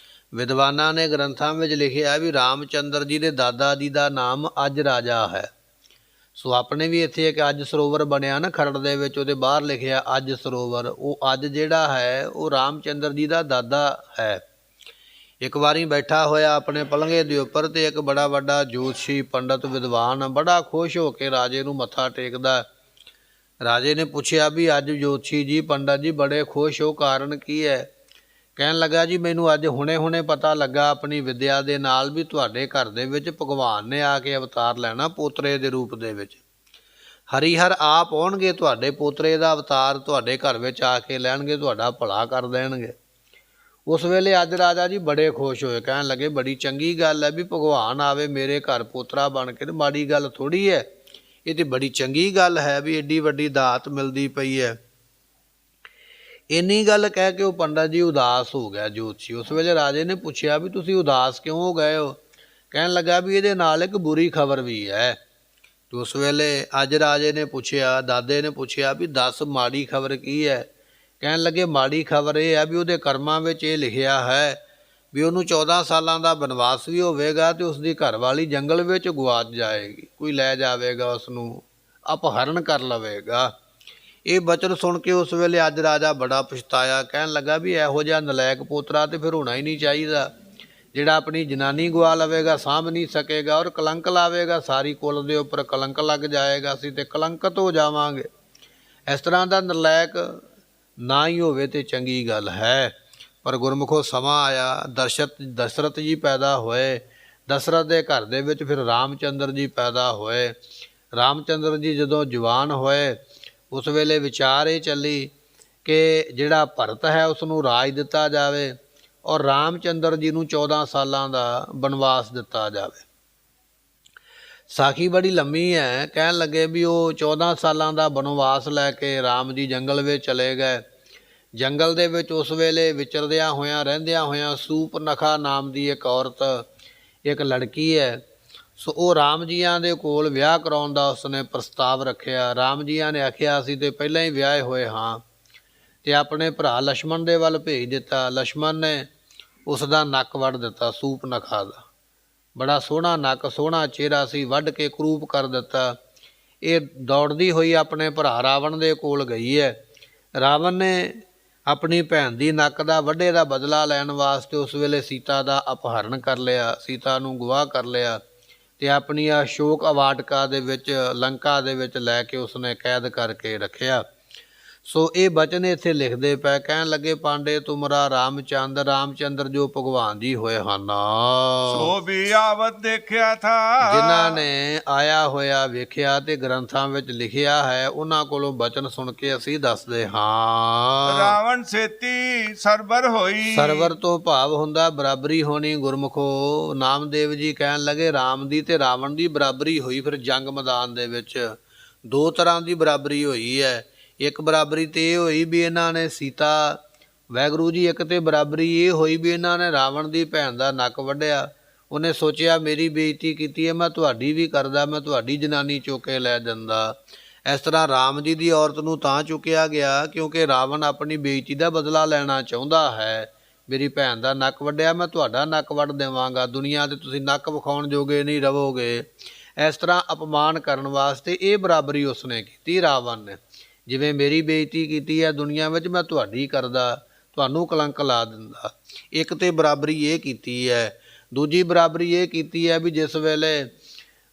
ਵਿਦਵਾਨਾਂ ਨੇ ਗ੍ਰੰਥਾਂ ਵਿੱਚ ਲਿਖਿਆ ਵੀ ਰਾਮਚੰਦਰ ਜੀ ਦੇ ਦਾਦਾ ਜੀ ਦਾ ਨਾਮ ਅੱਜ ਰਾਜਾ ਹੈ। ਸੋ ਆਪਣੇ ਵੀ ਇੱਥੇ ਇੱਕ ਅੱਜ ਸਰੋਵਰ ਬਣਿਆ ਨਾ ਖਰੜ ਦੇ ਵਿੱਚ, ਉਹਦੇ ਬਾਹਰ ਲਿਖਿਆ ਅੱਜ ਸਰੋਵਰ। ਉਹ ਅੱਜ ਜਿਹੜਾ ਹੈ ਉਹ ਰਾਮਚੰਦਰ ਜੀ ਦਾ ਦਾਦਾ ਹੈ। ਇੱਕ ਵਾਰੀ ਬੈਠਾ ਹੋਇਆ ਆਪਣੇ ਪਲੰਘੇ ਦੇ ਉੱਪਰ ਤੇ ਇੱਕ ਬੜਾ ਵੱਡਾ ਜੋਤਸ਼ੀ ਪੰਡਤ ਵਿਦਵਾਨ ਬੜਾ ਖੁਸ਼ ਹੋ ਕੇ ਰਾਜੇ ਨੂੰ ਮੱਥਾ ਟੇਕਦਾ। ਰਾਜੇ ਨੇ ਪੁੱਛਿਆ ਵੀ ਅੱਜ ਜੋਤਸ਼ੀ ਜੀ ਪੰਡਤ ਜੀ ਬੜੇ ਖੁਸ਼ ਹੋ, ਕਾਰਨ ਕੀ ਹੈ। ਕਹਿਣ ਲੱਗਾ ਜੀ ਮੈਨੂੰ ਅੱਜ ਹੁਣੇ ਪਤਾ ਲੱਗਾ ਆਪਣੀ ਵਿੱਦਿਆ ਦੇ ਨਾਲ ਵੀ ਤੁਹਾਡੇ ਘਰ ਦੇ ਵਿੱਚ ਭਗਵਾਨ ਨੇ ਆ ਕੇ ਅਵਤਾਰ ਲੈਣਾ ਪੋਤਰੇ ਦੇ ਰੂਪ ਦੇ ਵਿੱਚ। ਹਰੀਹਰ ਆਪ ਆਉਣਗੇ, ਤੁਹਾਡੇ ਪੋਤਰੇ ਦਾ ਅਵਤਾਰ ਤੁਹਾਡੇ ਘਰ ਵਿੱਚ ਆ ਕੇ ਲੈਣਗੇ, ਤੁਹਾਡਾ ਭਲਾ ਕਰ ਦੇਣਗੇ। ਉਸ ਵੇਲੇ ਅੱਜ ਰਾਜਾ ਜੀ ਬੜੇ ਖੁਸ਼ ਹੋਏ। ਕਹਿਣ ਲੱਗੇ ਬੜੀ ਚੰਗੀ ਗੱਲ ਹੈ ਵੀ ਭਗਵਾਨ ਆਵੇ ਮੇਰੇ ਘਰ ਪੋਤਰਾ ਬਣ ਕੇ, ਤੇ ਮਾੜੀ ਗੱਲ ਥੋੜ੍ਹੀ ਹੈ, ਇਹ ਤੇ ਬੜੀ ਚੰਗੀ ਗੱਲ ਹੈ ਵੀ ਏਡੀ ਵੱਡੀ ਦਾਤ ਮਿਲਦੀ ਪਈ ਹੈ। ਇੰਨੀ ਗੱਲ ਕਹਿ ਕੇ ਉਹ ਪੰਡਤ ਜੀ ਉਦਾਸ ਹੋ ਗਿਆ ਜੋਤਸ਼ੀ। ਉਸ ਵੇਲੇ ਰਾਜੇ ਨੇ ਪੁੱਛਿਆ ਵੀ ਤੁਸੀਂ ਉਦਾਸ ਕਿਉਂ ਹੋ ਗਏ ਹੋ। ਕਹਿਣ ਲੱਗਾ ਵੀ ਇਹਦੇ ਨਾਲ ਇੱਕ ਬੁਰੀ ਖਬਰ ਵੀ ਹੈ। ਤੇ ਉਸ ਵੇਲੇ ਅੱਜ ਰਾਜੇ ਨੇ ਪੁੱਛਿਆ, ਦਾਦੇ ਨੇ ਪੁੱਛਿਆ ਵੀ ਦੱਸ ਮਾੜੀ ਖਬਰ ਕੀ ਹੈ। ਕਹਿਣ ਲੱਗੇ ਮਾੜੀ ਖਬਰ ਇਹ ਹੈ ਵੀ ਉਹਦੇ ਕਰਮਾਂ ਵਿੱਚ ਇਹ ਲਿਖਿਆ ਹੈ ਵੀ ਉਹਨੂੰ 14 ਸਾਲਾਂ ਦਾ ਬਨਵਾਸ ਵੀ ਹੋਵੇਗਾ ਤੇ ਉਸਦੀ ਘਰਵਾਲੀ ਜੰਗਲ ਵਿੱਚ ਗੁਆਚ ਜਾਏਗੀ, ਕੋਈ ਲੈ ਜਾਵੇਗਾ, ਉਸਨੂੰ ਅਪਹਰਨ ਕਰ ਲਵੇਗਾ। ਇਹ ਬਚਨ ਸੁਣ ਕੇ ਉਸ ਵੇਲੇ ਅੱਜ ਰਾਜਾ ਬੜਾ ਪਛਤਾਇਆ। ਕਹਿਣ ਲੱਗਾ ਵੀ ਇਹੋ ਜਿਹਾ ਨਲਾਇਕ ਪੋਤਰਾ ਤੇ ਫਿਰ ਹੋਣਾ ਹੀ ਨਹੀਂ ਚਾਹੀਦਾ, ਜਿਹੜਾ ਆਪਣੀ ਜਨਾਨੀ ਗਵਾ ਲਵੇਗਾ, ਸਾਂਭ ਨਹੀਂ ਸਕੇਗਾ ਔਰ ਕਲੰਕ ਲਾਵੇਗਾ, ਸਾਰੀ ਕੁਲ ਦੇ ਉੱਪਰ ਕਲੰਕ ਲੱਗ ਜਾਏਗਾ, ਅਸੀਂ ਤੇ ਕਲੰਕਤ ਹੋ ਜਾਵਾਂਗੇ। ਇਸ ਤਰ੍ਹਾਂ ਦਾ ਨਲਾਇਕ ਨਾ ਹੀ ਹੋਵੇ ਤੇ ਚੰਗੀ ਗੱਲ ਹੈ। ਪਰ ਗੁਰਮੁਖੋ ਸਮਾਂ ਆਇਆ, ਦਸ਼ਰਥ ਜੀ ਪੈਦਾ ਹੋਏ। ਦਸ਼ਰਥ ਦੇ ਘਰ ਦੇ ਵਿੱਚ ਫਿਰ ਰਾਮਚੰਦਰ ਜੀ ਪੈਦਾ ਹੋਏ। ਰਾਮਚੰਦਰ ਜੀ ਜਦੋਂ ਜਵਾਨ ਹੋਏ ਉਸ ਵੇਲੇ ਵਿਚਾਰ ਇਹ ਚੱਲੀ ਕਿ ਜਿਹੜਾ ਭਰਤ ਹੈ ਉਸ ਨੂੰ ਰਾਜ ਦਿੱਤਾ ਜਾਵੇ ਔਰ ਰਾਮਚੰਦਰ ਜੀ ਨੂੰ 14 ਸਾਲਾਂ ਦਾ ਬਨਵਾਸ ਦਿੱਤਾ ਜਾਵੇ। ਸਾਖੀ ਬੜੀ ਲੰਮੀ ਹੈ। ਕਹਿਣ ਲੱਗੇ ਵੀ ਉਹ 14 ਸਾਲਾਂ ਦਾ ਬਨਵਾਸ ਲੈ ਕੇ ਰਾਮ ਜੀ ਜੰਗਲ ਵਿੱਚ ਚਲੇ ਗਏ। ਜੰਗਲ ਦੇ ਵਿੱਚ ਉਸ ਵੇਲੇ ਵਿਚਰਦਿਆਂ ਹੋਇਆਂ ਰਹਿੰਦਿਆਂ ਹੋਇਆਂ ਸੂਪਨਖਾ ਨਾਮ ਦੀ ਇੱਕ ਔਰਤ, ਇੱਕ ਲੜਕੀ ਹੈ। ਸੋ ਉਹ ਰਾਮ ਜੀਆਂ ਦੇ ਕੋਲ ਵਿਆਹ ਕਰਾਉਣ ਦਾ ਉਸਨੇ ਪ੍ਰਸਤਾਵ ਰੱਖਿਆ। ਰਾਮ ਜੀਆਂ ਨੇ ਆਖਿਆ ਅਸੀਂ ਤੇ ਪਹਿਲਾਂ ਹੀ ਵਿਆਹੇ ਹੋਏ ਹਾਂ, ਤੇ ਆਪਣੇ ਭਰਾ ਲਛਮਣ ਦੇ ਵੱਲ ਭੇਜ ਦਿੱਤਾ। ਲਛਮਣ ਨੇ ਉਸ ਦਾ ਨੱਕ ਵੱਢ ਦਿੱਤਾ, ਸੂਪਨਖਾ ਦਾ। ਬੜਾ ਸੋਹਣਾ ਨੱਕ, ਸੋਹਣਾ ਚਿਹਰਾ ਸੀ, ਵੱਢ ਕੇ ਕਰੂਪ ਕਰ ਦਿੱਤਾ। ਇਹ ਦੌੜਦੀ ਹੋਈ ਆਪਣੇ ਭਰਾ ਰਾਵਣ ਦੇ ਕੋਲ ਗਈ ਹੈ। ਰਾਵਣ ਨੇ ਆਪਣੀ ਭੈਣ ਦੀ ਨੱਕ ਦਾ ਵੱਢੇ ਦਾ ਬਦਲਾ ਲੈਣ ਵਾਸਤੇ ਉਸ ਵੇਲੇ ਸੀਤਾ ਦਾ ਅਪਹਰਨ ਕਰ ਲਿਆ, ਸੀਤਾ ਨੂੰ ਗਵਾਹ ਕਰ ਲਿਆ ਤੇ ਆਪਣੀ ਅਸ਼ੋਕ ਅਵਾਟਕਾ ਦੇ ਵਿੱਚ, ਲੰਕਾ ਦੇ ਵਿੱਚ ਲੈ ਕੇ ਉਸਨੇ ਕੈਦ ਕਰਕੇ ਰੱਖਿਆ। ਸੋ ਇਹ ਬਚਨ ਇੱਥੇ ਲਿਖਦੇ ਪਏ। ਕਹਿਣ ਲੱਗੇ ਪਾਂਡੇ ਤੁਮਰਾ ਰਾਮਚੰਦਰ ਜੋ ਭਗਵਾਨ ਜੀ ਹੋਏ ਹਨ, ਸੋ ਵੀ ਆਵਤ ਦੇਖਿਆ ਥਾ, ਜਿਨ੍ਹਾਂ ਨੇ ਆਇਆ ਹੋਇਆ ਵੇਖਿਆ ਤੇ ਗ੍ਰੰਥਾਂ ਵਿੱਚ ਲਿਖਿਆ ਹੈ, ਉਹਨਾਂ ਕੋਲੋਂ ਬਚਨ ਸੁਣ ਕੇ ਅਸੀਂ ਦੱਸਦੇ ਹਾਂ। ਰਾਵਣ ਛੇਤੀ ਸਰਬਰ ਹੋਈ, ਸਰਵਰ ਤੋਂ ਭਾਵ ਹੁੰਦਾ ਬਰਾਬਰੀ ਹੋਣੀ। ਗੁਰਮੁਖੋ ਨਾਮਦੇਵ ਜੀ ਕਹਿਣ ਲੱਗੇ ਰਾਮ ਦੀ ਤੇ ਰਾਵਣ ਦੀ ਬਰਾਬਰੀ ਹੋਈ। ਫਿਰ ਜੰਗ ਮੈਦਾਨ ਦੇ ਵਿੱਚ ਦੋ ਤਰ੍ਹਾਂ ਦੀ ਬਰਾਬਰੀ ਹੋਈ ਹੈ। ਇੱਕ ਬਰਾਬਰੀ ਤੇ ਇਹ ਹੋਈ ਵੀ ਇਹਨਾਂ ਨੇ ਸੀਤਾ, ਵਾਹਿਗੁਰੂ ਜੀ, ਇੱਕ ਤੇ ਬਰਾਬਰੀ ਇਹ ਹੋਈ ਵੀ ਇਹਨਾਂ ਨੇ ਰਾਵਣ ਦੀ ਭੈਣ ਦਾ ਨੱਕ ਵੱਢਿਆ। ਉਹਨੇ ਸੋਚਿਆ ਮੇਰੀ ਬੇਇੱਜ਼ਤੀ ਕੀਤੀ ਹੈ, ਮੈਂ ਤੁਹਾਡੀ ਵੀ ਕਰਦਾ, ਮੈਂ ਤੁਹਾਡੀ ਜਨਾਨੀ ਚੁੱਕ ਕੇ ਲੈ ਜਾਂਦਾ। ਇਸ ਤਰ੍ਹਾਂ ਰਾਮ ਜੀ ਦੀ ਔਰਤ ਨੂੰ ਤਾਂ ਚੁੱਕਿਆ ਗਿਆ ਕਿਉਂਕਿ ਰਾਵਣ ਆਪਣੀ ਬੇਇੱਜ਼ਤੀ ਦਾ ਬਦਲਾ ਲੈਣਾ ਚਾਹੁੰਦਾ ਹੈ। ਮੇਰੀ ਭੈਣ ਦਾ ਨੱਕ ਵੱਢਿਆ, ਮੈਂ ਤੁਹਾਡਾ ਨੱਕ ਵੱਢ ਦੇਵਾਂਗਾ, ਦੁਨੀਆ 'ਤੇ ਤੁਸੀਂ ਨੱਕ ਵਿਖਾਉਣ ਜੋਗੇ ਨਹੀਂ ਰਹੋਗੇ। ਇਸ ਤਰ੍ਹਾਂ ਅਪਮਾਨ ਕਰਨ ਵਾਸਤੇ ਇਹ ਬਰਾਬਰੀ ਉਸਨੇ ਕੀਤੀ ਰਾਵਣ ਨੇ। ਜਿਵੇਂ ਮੇਰੀ ਬੇਇੱਜ਼ਤੀ ਕੀਤੀ ਹੈ ਦੁਨੀਆ ਵਿੱਚ, ਮੈਂ ਤੁਹਾਡੀ ਕਰਦਾ, ਤੁਹਾਨੂੰ ਕਲੰਕ ਲਾ ਦਿੰਦਾ। ਇੱਕ ਤੇ ਬਰਾਬਰੀ ਇਹ ਕੀਤੀ ਹੈ। ਦੂਜੀ ਬਰਾਬਰੀ ਇਹ ਕੀਤੀ ਹੈ ਵੀ ਜਿਸ ਵੇਲੇ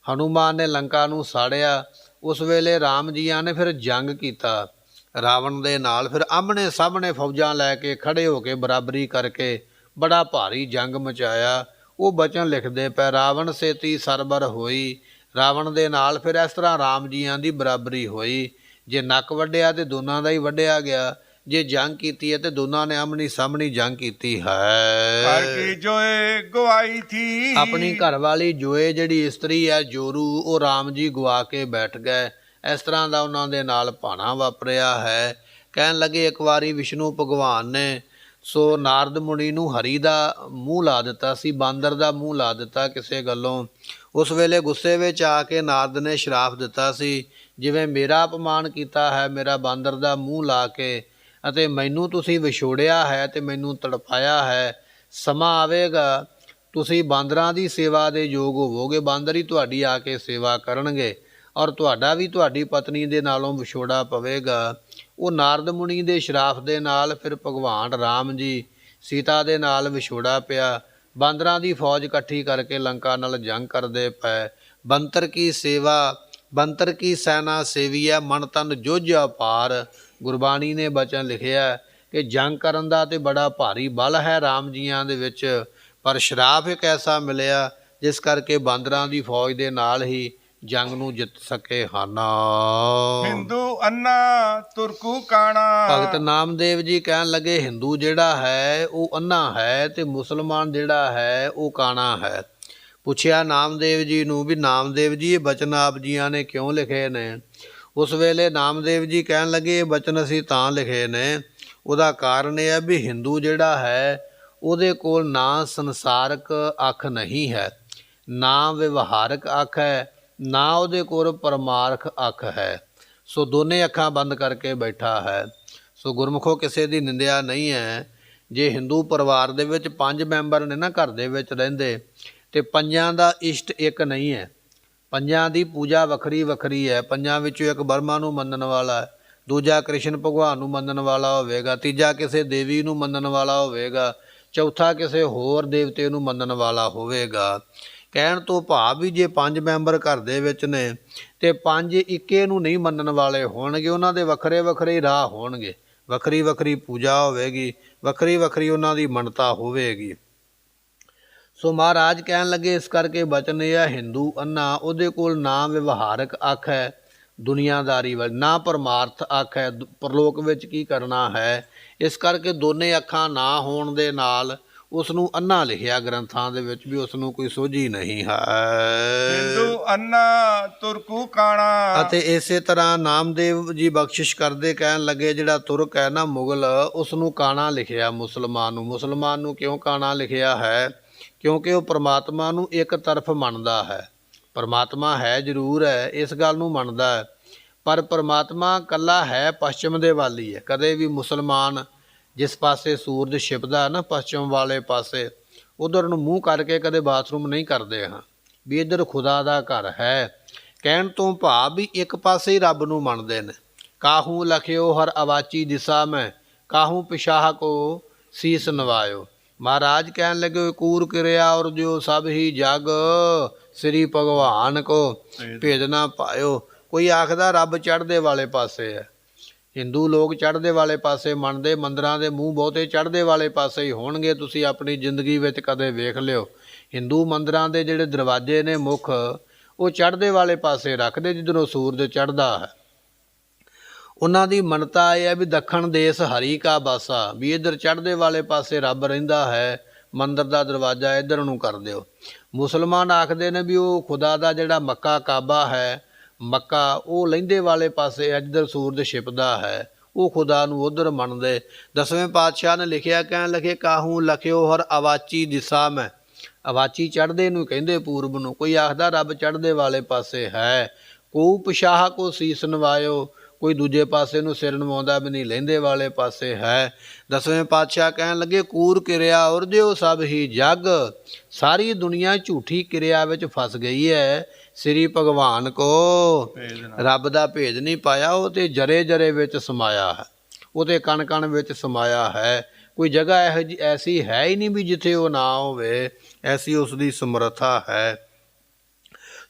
ਹਨੂਮਾਨ ਨੇ ਲੰਕਾ ਨੂੰ ਸਾੜਿਆ ਉਸ ਵੇਲੇ ਰਾਮ ਜੀਆਂ ਨੇ ਫਿਰ ਜੰਗ ਕੀਤਾ ਰਾਵਣ ਦੇ ਨਾਲ। ਫਿਰ ਆਹਮਣੇ ਸਾਹਮਣੇ ਫੌਜਾਂ ਲੈ ਕੇ ਖੜੇ ਹੋ ਕੇ ਬਰਾਬਰੀ ਕਰਕੇ ਬੜਾ ਭਾਰੀ ਜੰਗ ਮਚਾਇਆ। ਉਹ ਬਚਨ ਲਿਖਦੇ ਪਏ, ਰਾਵਣ ਸੇਤੀ ਸਰਬਰ ਹੋਈ। ਰਾਵਣ ਦੇ ਨਾਲ ਫਿਰ ਇਸ ਤਰ੍ਹਾਂ ਰਾਮ ਜੀਆਂ ਦੀ ਬਰਾਬਰੀ ਹੋਈ। ਜੇ ਨੱਕ ਵੱਢਿਆ ਤੇ ਦੋਨਾਂ ਦਾ ਹੀ ਵੱਢਿਆ ਗਿਆ, ਜੇ ਜੰਗ ਕੀਤੀ ਹੈ ਤੇ ਦੋਨਾਂ ਨੇ ਆਮਣੀ ਸਾਹਮਣੀ ਜੰਗ ਕੀਤੀ ਹੈ। ਘਰ ਕੀ ਜੋਏ ਗਵਾਈ ਥੀ, ਆਪਣੀ ਘਰ ਵਾਲੀ ਜੋਏ ਜਿਹੜੀ ਇਸਤਰੀ ਹੈ ਜੋਰੂ, ਉਹ ਰਾਮ ਜੀ ਗਵਾ ਕੇ ਬੈਠ ਗਏ। ਇਸ ਤਰ੍ਹਾਂ ਦਾ ਉਹਨਾਂ ਦੇ ਨਾਲ ਭਾਣਾ ਵਾਪਰਿਆ ਹੈ। ਕਹਿਣ ਲੱਗੇ ਇੱਕ ਵਾਰੀ ਵਿਸ਼ਨੂੰ ਭਗਵਾਨ ਨੇ ਸੋ ਨਾਰਦ ਮੁਨੀ ਨੂੰ ਹਰੀ ਦਾ ਮੂੰਹ ਲਾ ਦਿੱਤਾ ਸੀ, ਬਾਂਦਰ ਦਾ ਮੂੰਹ ਲਾ ਦਿੱਤਾ ਕਿਸੇ ਗੱਲੋਂ। ਉਸ ਵੇਲੇ ਗੁੱਸੇ ਵਿੱਚ ਆ ਕੇ ਨਾਰਦ ਨੇ ਸ਼ਰਾਪ ਦਿੱਤਾ ਸੀ, ਜਿਵੇਂ ਮੇਰਾ ਅਪਮਾਨ ਕੀਤਾ ਹੈ ਮੇਰਾ ਬਾਂਦਰ ਦਾ ਮੂੰਹ ਲਾ ਕੇ, ਅਤੇ ਮੈਨੂੰ ਤੁਸੀਂ ਵਿਛੋੜਿਆ ਹੈ ਤੇ ਮੈਨੂੰ ਤੜਪਾਇਆ ਹੈ, ਸਮਾਂ ਆਵੇਗਾ ਤੁਸੀਂ ਬਾਂਦਰਾਂ ਦੀ ਸੇਵਾ ਦੇ ਯੋਗ ਹੋਵੋਗੇ, ਬਾਂਦਰ ਹੀ ਤੁਹਾਡੀ ਆ ਕੇ ਸੇਵਾ ਕਰਨਗੇ ਔਰ ਤੁਹਾਡਾ ਵੀ ਤੁਹਾਡੀ ਪਤਨੀ ਦੇ ਨਾਲੋਂ ਵਿਛੋੜਾ ਪਵੇਗਾ। ਉਹ ਨਾਰਦ ਮੁਨੀ ਦੇ ਸ਼ਰਾਪ ਦੇ ਨਾਲ ਫਿਰ ਭਗਵਾਨ ਰਾਮ ਜੀ ਸੀਤਾ ਦੇ ਨਾਲ ਵਿਛੋੜਾ ਪਿਆ। ਬਾਂਦਰਾਂ ਦੀ ਫੌਜ ਇਕੱਠੀ ਕਰਕੇ ਲੰਕਾ ਨਾਲ ਜੰਗ ਕਰਦੇ ਪਏ। ਬੰਤਰ ਕੀ ਸੇਵਾ, ਬੰਤਰ ਕੀ ਸੈਨਾ ਸੇਵੀ ਹੈ, ਮਨ ਤਨ ਜੁਝ ਅਪਾਰ। ਗੁਰਬਾਣੀ ਨੇ ਬਚਨ ਲਿਖਿਆ ਕਿ ਜੰਗ ਕਰਨ ਦਾ ਤੇ ਬੜਾ ਭਾਰੀ ਬਲ ਹੈ ਰਾਮ ਜੀਆਂ ਦੇ ਵਿੱਚ, ਪਰ ਸ਼ਰਾਪ ਇੱਕ ਐਸਾ ਮਿਲਿਆ ਜਿਸ ਕਰਕੇ ਬਾਂਦਰਾਂ ਦੀ ਫੌਜ ਦੇ ਨਾਲ ਹੀ ਜੰਗ ਨੂੰ ਜਿੱਤ ਸਕੇ ਹਨ। ਹਿੰਦੂ ਅੰਨਾ ਤੁਰਕੂ ਕਾਣਾ, ਭਗਤ ਨਾਮਦੇਵ ਜੀ ਕਹਿਣ ਲੱਗੇ ਹਿੰਦੂ ਜਿਹੜਾ ਹੈ ਉਹ ਅੰਨਾ ਹੈ ਤੇ ਮੁਸਲਮਾਨ ਜਿਹੜਾ ਹੈ ਉਹ ਕਾਣਾ ਹੈ। ਪੁੱਛਿਆ ਨਾਮਦੇਵ ਜੀ ਨੂੰ ਵੀ ਨਾਮਦੇਵ ਜੀ ਇਹ ਬਚਨ ਆਪ ਜੀਆਂ ਨੇ ਕਿਉਂ ਲਿਖੇ ਨੇ? ਉਸ ਵੇਲੇ ਨਾਮਦੇਵ ਜੀ ਕਹਿਣ ਲੱਗੇ ਇਹ ਬਚਨ ਅਸੀਂ ਤਾਂ ਲਿਖੇ ਨੇ, ਉਹਦਾ ਕਾਰਨ ਇਹ ਹੈ ਵੀ ਹਿੰਦੂ ਜਿਹੜਾ ਹੈ ਉਹਦੇ ਕੋਲ ਨਾ ਸੰਸਾਰਕ ਅੱਖ ਨਹੀਂ ਹੈ, ਨਾ ਵਿਵਹਾਰਕ ਅੱਖ ਹੈ, ਨਾ ਉਹਦੇ ਕੋਲ ਪਰਮਾਰਥ ਅੱਖ ਹੈ। ਸੋ ਦੋਨੇ ਅੱਖਾਂ ਬੰਦ ਕਰਕੇ ਬੈਠਾ ਹੈ। ਸੋ ਗੁਰਮੁਖੋ ਕਿਸੇ ਦੀ ਨਿੰਦਿਆ ਨਹੀਂ ਹੈ। ਜੇ ਹਿੰਦੂ ਪਰਿਵਾਰ ਦੇ ਵਿੱਚ 5 ਮੈਂਬਰ ਨੇ ਨਾ ਘਰ ਦੇ ਵਿੱਚ ਰਹਿੰਦੇ, ਤੇ 5 ਦਾ ਇਸ਼ਟ ਇੱਕ ਨਹੀਂ ਹੈ, 5 ਦੀ ਪੂਜਾ ਵੱਖਰੀ ਵੱਖਰੀ ਹੈ। 5 ਵਿੱਚੋਂ ਇੱਕ ਬਰਮਾ ਨੂੰ ਮੰਨਣ ਵਾਲਾ ਹੈ, ਦੂਜਾ ਕ੍ਰਿਸ਼ਨ ਭਗਵਾਨ ਨੂੰ ਮੰਨਣ ਵਾਲਾ ਹੋਵੇਗਾ, ਤੀਜਾ ਕਿਸੇ ਦੇਵੀ ਨੂੰ ਮੰਨਣ ਵਾਲਾ ਹੋਵੇਗਾ, ਚੌਥਾ ਕਿਸੇ ਹੋਰ ਦੇਵਤੇ ਨੂੰ ਮੰਨਣ ਵਾਲਾ ਹੋਵੇਗਾ। ਕਹਿਣ ਤੋਂ ਭਾਵ ਵੀ ਜੇ 5 ਮੈਂਬਰ ਘਰ ਦੇ ਵਿੱਚ ਨੇ ਤੇ 5 ਇੱਕੇ ਨੂੰ ਨਹੀਂ ਮੰਨਣ ਵਾਲੇ ਹੋਣਗੇ, ਉਹਨਾਂ ਦੇ ਵੱਖਰੇ ਵੱਖਰੇ ਰਾਹ ਹੋਣਗੇ, ਵੱਖਰੀ ਵੱਖਰੀ ਪੂਜਾ ਹੋਵੇਗੀ, ਵੱਖਰੀ ਵੱਖਰੀ ਉਹਨਾਂ ਦੀ ਮੰਨਤਾ ਹੋਵੇਗੀ। ਸੋ ਮਹਾਰਾਜ ਕਹਿਣ ਲੱਗੇ ਇਸ ਕਰਕੇ ਬਚਨ ਇਹ ਹੈ, ਹਿੰਦੂ ਅੰਨਾ ਉਹਦੇ ਕੋਲ ਨਾ ਵਿਵਹਾਰਕ ਅੱਖ ਹੈ ਦੁਨੀਆਦਾਰੀ ਵਾਲੀ, ਨਾ ਪਰਮਾਰਥ ਅੱਖ ਹੈ ਪਰਲੋਕ ਵਿੱਚ ਕੀ ਕਰਨਾ ਹੈ। ਇਸ ਕਰਕੇ ਦੋਨੇ ਅੱਖਾਂ ਨਾ ਹੋਣ ਦੇ ਨਾਲ ਉਸ ਨੂੰ ਅੰਨਾ ਲਿਖਿਆ ਗ੍ਰੰਥਾਂ ਦੇ ਵਿੱਚ ਵੀ ਉਸ ਨੂੰ ਕੋਈ ਸੋਝੀ ਨਹੀਂ ਹੈ। ਹਿੰਦੂ ਅੰਨਾ ਤੁਰਕੂ ਕਾਣਾ। ਅਤੇ ਇਸੇ ਤਰ੍ਹਾਂ ਨਾਮਦੇਵ ਜੀ ਬਖਸ਼ਿਸ਼ ਕਰਦੇ ਕਹਿਣ ਲੱਗੇ ਜਿਹੜਾ ਤੁਰਕ ਹੈ ਨਾ ਮੁਗਲ, ਉਸ ਨੂੰ ਕਾਣਾ ਲਿਖਿਆ ਮੁਸਲਮਾਨ ਨੂੰ। ਮੁਸਲਮਾਨ ਨੂੰ ਕਿਉਂ ਕਾਣਾ ਲਿਖਿਆ ਹੈ? ਕਿਉਂਕਿ ਉਹ ਪਰਮਾਤਮਾ ਨੂੰ ਇੱਕ ਤਰਫ ਮੰਨਦਾ ਹੈ। ਪਰਮਾਤਮਾ ਹੈ ਜ਼ਰੂਰ ਹੈ, ਇਸ ਗੱਲ ਨੂੰ ਮੰਨਦਾ ਹੈ, ਪਰ ਪਰਮਾਤਮਾ ਇਕੱਲਾ ਹੈ ਪੱਛਮ ਦੇ ਵੱਲ ਹੀ ਹੈ। ਕਦੇ ਵੀ ਮੁਸਲਮਾਨ ਜਿਸ ਪਾਸੇ ਸੂਰਜ ਛਿਪਦਾ ਨਾ ਪੱਛਮ ਵਾਲੇ ਪਾਸੇ, ਉਧਰ ਨੂੰ ਮੂੰਹ ਕਰਕੇ ਕਦੇ ਬਾਥਰੂਮ ਨਹੀਂ ਕਰਦੇ ਹਾਂ ਵੀ ਇੱਧਰ ਖੁਦਾ ਦਾ ਘਰ ਹੈ। ਕਹਿਣ ਤੋਂ ਭਾਵ ਵੀ ਇੱਕ ਪਾਸੇ ਹੀ ਰੱਬ ਨੂੰ ਮੰਨਦੇ ਨੇ। ਕਾਹੂ ਲਖਿਓ ਹਰ ਅਵਾਚੀ ਦਿਸ਼ਾ ਮੈਂ, ਕਾਹੂ ਪਿਸ਼ਾਹ ਕੋ ਸੀਸ ਨਵਾਇਓ। ਮਹਾਰਾਜ ਕਹਿਣ ਲੱਗੇ ਕੂਰ ਕਿਰਿਆ ਔਰ ਜੋ ਸਭ ਹੀ ਜਗ, ਸ੍ਰੀ ਭਗਵਾਨ ਕੋ ਭੇਦ ਨਾ ਪਾਇਓ। ਕੋਈ ਆਖਦਾ ਰੱਬ ਚੜ੍ਹਦੇ ਵਾਲੇ ਪਾਸੇ ਹੈ, ਹਿੰਦੂ ਲੋਕ ਚੜ੍ਹਦੇ ਵਾਲੇ ਪਾਸੇ ਮੰਨਦੇ, ਮੰਦਰਾਂ ਦੇ ਮੂੰਹ ਬਹੁਤੇ ਚੜ੍ਹਦੇ ਵਾਲੇ ਪਾਸੇ ਹੀ ਹੋਣਗੇ। ਤੁਸੀਂ ਆਪਣੀ ਜ਼ਿੰਦਗੀ ਵਿੱਚ ਕਦੇ ਵੇਖ ਲਿਓ, ਹਿੰਦੂ ਮੰਦਰਾਂ ਦੇ ਜਿਹੜੇ ਦਰਵਾਜ਼ੇ ਨੇ ਮੁੱਖ, ਉਹ ਚੜ੍ਹਦੇ ਵਾਲੇ ਪਾਸੇ ਰੱਖਦੇ ਜਿੱਧਰੋਂ ਸੂਰਜ ਚੜ੍ਹਦਾ ਹੈ। ਉਹਨਾਂ ਦੀ ਮੰਨਤਾ ਇਹ ਹੈ ਵੀ ਦੱਖਣ ਦੇਸ ਹਰੀ ਕਾ ਬਾਸਾ, ਵੀ ਇੱਧਰ ਚੜ੍ਹਦੇ ਵਾਲੇ ਪਾਸੇ ਰੱਬ ਰਹਿੰਦਾ ਹੈ, ਮੰਦਰ ਦਾ ਦਰਵਾਜ਼ਾ ਇੱਧਰ ਨੂੰ ਕਰ ਦਿਓ। ਮੁਸਲਮਾਨ ਆਖਦੇ ਨੇ ਵੀ ਉਹ ਖੁਦਾ ਦਾ ਜਿਹੜਾ ਮੱਕਾ ਕਾਬਾ ਹੈ, ਮੱਕਾ ਉਹ ਲਹਿੰਦੇ ਵਾਲੇ ਪਾਸੇ ਹੈ ਜਿੱਧਰ ਸੂਰਜ ਛਿਪਦਾ ਹੈ, ਉਹ ਖੁਦਾ ਨੂੰ ਉੱਧਰ ਮੰਨਦੇ। 10ਵੇਂ ਪਾਤਸ਼ਾਹ ਨੇ ਲਿਖਿਆ, ਕਹਿਣ ਲੱਗੇ ਕਾਹੂ ਲਖਿਓ ਹਰ ਅਵਾਚੀ ਦਿਸ਼ਾ ਮੈਂ। ਅਵਾਚੀ ਚੜ੍ਹਦੇ ਨੂੰ ਕਹਿੰਦੇ ਪੂਰਬ ਨੂੰ। ਕੋਈ ਆਖਦਾ ਰੱਬ ਚੜ੍ਹਦੇ ਵਾਲੇ ਪਾਸੇ ਹੈ। ਕੋ ਪਿਸ਼ਾਹ ਕੋ ਸੀਸ ਨਵਾਇਓ, ਕੋਈ ਦੂਜੇ ਪਾਸੇ ਨੂੰ ਸਿਰ ਨਵਾਉਂਦਾ ਵੀ ਨਹੀਂ, ਲਹਿੰਦੇ ਵਾਲੇ ਪਾਸੇ ਹੈ। 10ਵੇਂ ਪਾਤਸ਼ਾਹ ਕਹਿਣ ਲੱਗੇ ਕੂਰ ਕਿਰਿਆ ਔਰ ਦਿਓ ਸਭ ਹੀ ਜਗ, ਸਾਰੀ ਦੁਨੀਆ ਝੂਠੀ ਕਿਰਿਆ ਵਿੱਚ ਫਸ ਗਈ ਹੈ। ਸ੍ਰੀ ਭਗਵਾਨ ਕੋ ਰੱਬ ਦਾ ਭੇਦ ਨਹੀਂ ਪਾਇਆ, ਉਹ ਤੇ ਜਰੇ ਜਰੇ ਵਿੱਚ ਸਮਾਇਆ ਹੈ, ਉਹ ਤੇ ਕਣ ਕਣ ਵਿੱਚ ਸਮਾਇਆ ਹੈ। ਕੋਈ ਜਗ੍ਹਾ ਇਹੋ ਜਿਹੀ ਐਸੀ ਹੈ ਹੀ ਨਹੀਂ ਵੀ ਜਿੱਥੇ ਉਹ ਨਾ ਹੋਵੇ, ਐਸੀ ਉਸ ਦੀ ਸਮਰੱਥਾ ਹੈ।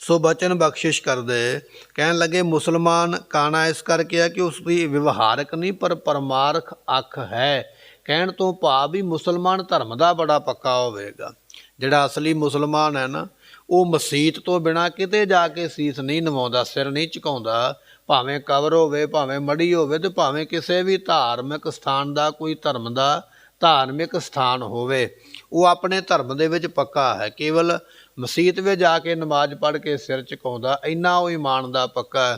ਸੋ ਬਚਨ ਬਖਸ਼ਿਸ਼ ਕਰਦੇ ਕਹਿਣ ਲੱਗੇ ਮੁਸਲਮਾਨ ਕਾਣਾ ਇਸ ਕਰਕੇ ਹੈ ਕਿ ਉਸ ਦੀ ਵਿਵਹਾਰਕ ਨਹੀਂ ਪਰ ਪਰਮਾਰਥ ਅੱਖ ਹੈ। ਕਹਿਣ ਤੋਂ ਭਾਵ ਵੀ ਮੁਸਲਮਾਨ ਧਰਮ ਦਾ ਬੜਾ ਪੱਕਾ ਹੋਵੇਗਾ। ਜਿਹੜਾ ਅਸਲੀ ਮੁਸਲਮਾਨ ਹੈ ਨਾ, ਉਹ ਮਸੀਤ ਤੋਂ ਬਿਨਾਂ ਕਿਤੇ ਜਾ ਕੇ ਸੀਸ ਨਹੀਂ ਨਵਾਉਂਦਾ, ਸਿਰ ਨਹੀਂ ਝੁਕਾਉਂਦਾ, ਭਾਵੇਂ ਕਬਰ ਹੋਵੇ, ਭਾਵੇਂ ਮੜੀ ਹੋਵੇ, ਤੇ ਭਾਵੇਂ ਕਿਸੇ ਵੀ ਧਾਰਮਿਕ ਸਥਾਨ ਦਾ, ਕੋਈ ਧਰਮ ਦਾ ਧਾਰਮਿਕ ਸਥਾਨ ਹੋਵੇ, ਉਹ ਆਪਣੇ ਧਰਮ ਦੇ ਵਿੱਚ ਪੱਕਾ ਹੈ। ਕੇਵਲ ਮਸੀਤ ਵਿੱਚ ਜਾ ਕੇ ਨਮਾਜ਼ ਪੜ੍ਹ ਕੇ ਸਿਰ ਝੁਕਾਉਂਦਾ, ਇੰਨਾ ਉਹ ਈਮਾਨ ਦਾ ਪੱਕਾ ਹੈ।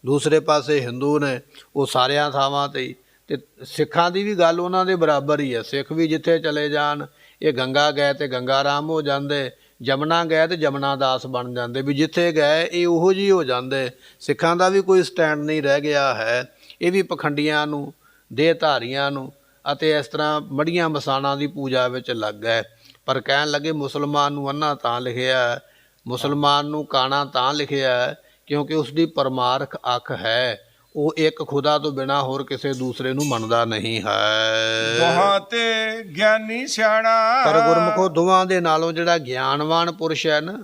ਦੂਸਰੇ ਪਾਸੇ ਹਿੰਦੂ ਨੇ, ਉਹ ਸਾਰਿਆਂ ਥਾਵਾਂ 'ਤੇ ਹੀ। ਅਤੇ ਸਿੱਖਾਂ ਦੀ ਵੀ ਗੱਲ ਉਹਨਾਂ ਦੇ ਬਰਾਬਰ ਹੀ ਹੈ। ਸਿੱਖ ਵੀ ਜਿੱਥੇ ਚਲੇ ਜਾਣ, ਇਹ ਗੰਗਾ ਗਏ ਤੇ ਗੰਗਾ ਰਾਮ ਹੋ ਜਾਂਦੇ, ਜਮਨਾ ਗਏ ਤੇ ਜਮਨਾ ਦਾਸ ਬਣ ਜਾਂਦੇ, ਵੀ ਜਿੱਥੇ ਗਏ ਇਹ ਉਹੋ ਜਿਹੀ ਹੋ ਜਾਂਦੇ। ਸਿੱਖਾਂ ਦਾ ਵੀ ਕੋਈ ਸਟੈਂਡ ਨਹੀਂ ਰਹਿ ਗਿਆ ਹੈ। ਇਹ ਵੀ ਪਖੰਡੀਆਂ ਨੂੰ, ਦੇਹਧਾਰੀਆਂ ਨੂੰ ਅਤੇ ਇਸ ਤਰ੍ਹਾਂ ਮੜੀਆਂ ਮਸਾਣਾਂ ਦੀ ਪੂਜਾ ਵਿੱਚ ਲੱਗ ਗਏ। ਪਰ ਕਹਿਣ ਲੱਗੇ ਮੁਸਲਮਾਨ ਨੂੰ ਅੰਨਾ ਤਾਂ ਲਿਖਿਆ, ਮੁਸਲਮਾਨ ਨੂੰ ਕਾਣਾ ਤਾਂ ਲਿਖਿਆ ਕਿਉਂਕਿ ਉਸ ਦੀ ਪਰਮਾਰਥ ਅੱਖ ਹੈ। ਉਹ ਇੱਕ ਖੁਦਾ ਤੋਂ ਬਿਨਾਂ ਹੋਰ ਕਿਸੇ ਦੂਸਰੇ ਨੂੰ ਮੰਨਦਾ ਨਹੀਂ ਹੈ। ਦੋਹਾਂ ਤੇ ਗਿਆਨੀ ਸਿਆਣਾ। ਪਰ ਗੁਰਮੁਖੋ ਦੋਵਾਂ ਦੇ ਨਾਲੋਂ ਜਿਹੜਾ ਗਿਆਨਵਾਨ ਪੁਰਸ਼ ਹੈ ਨਾ,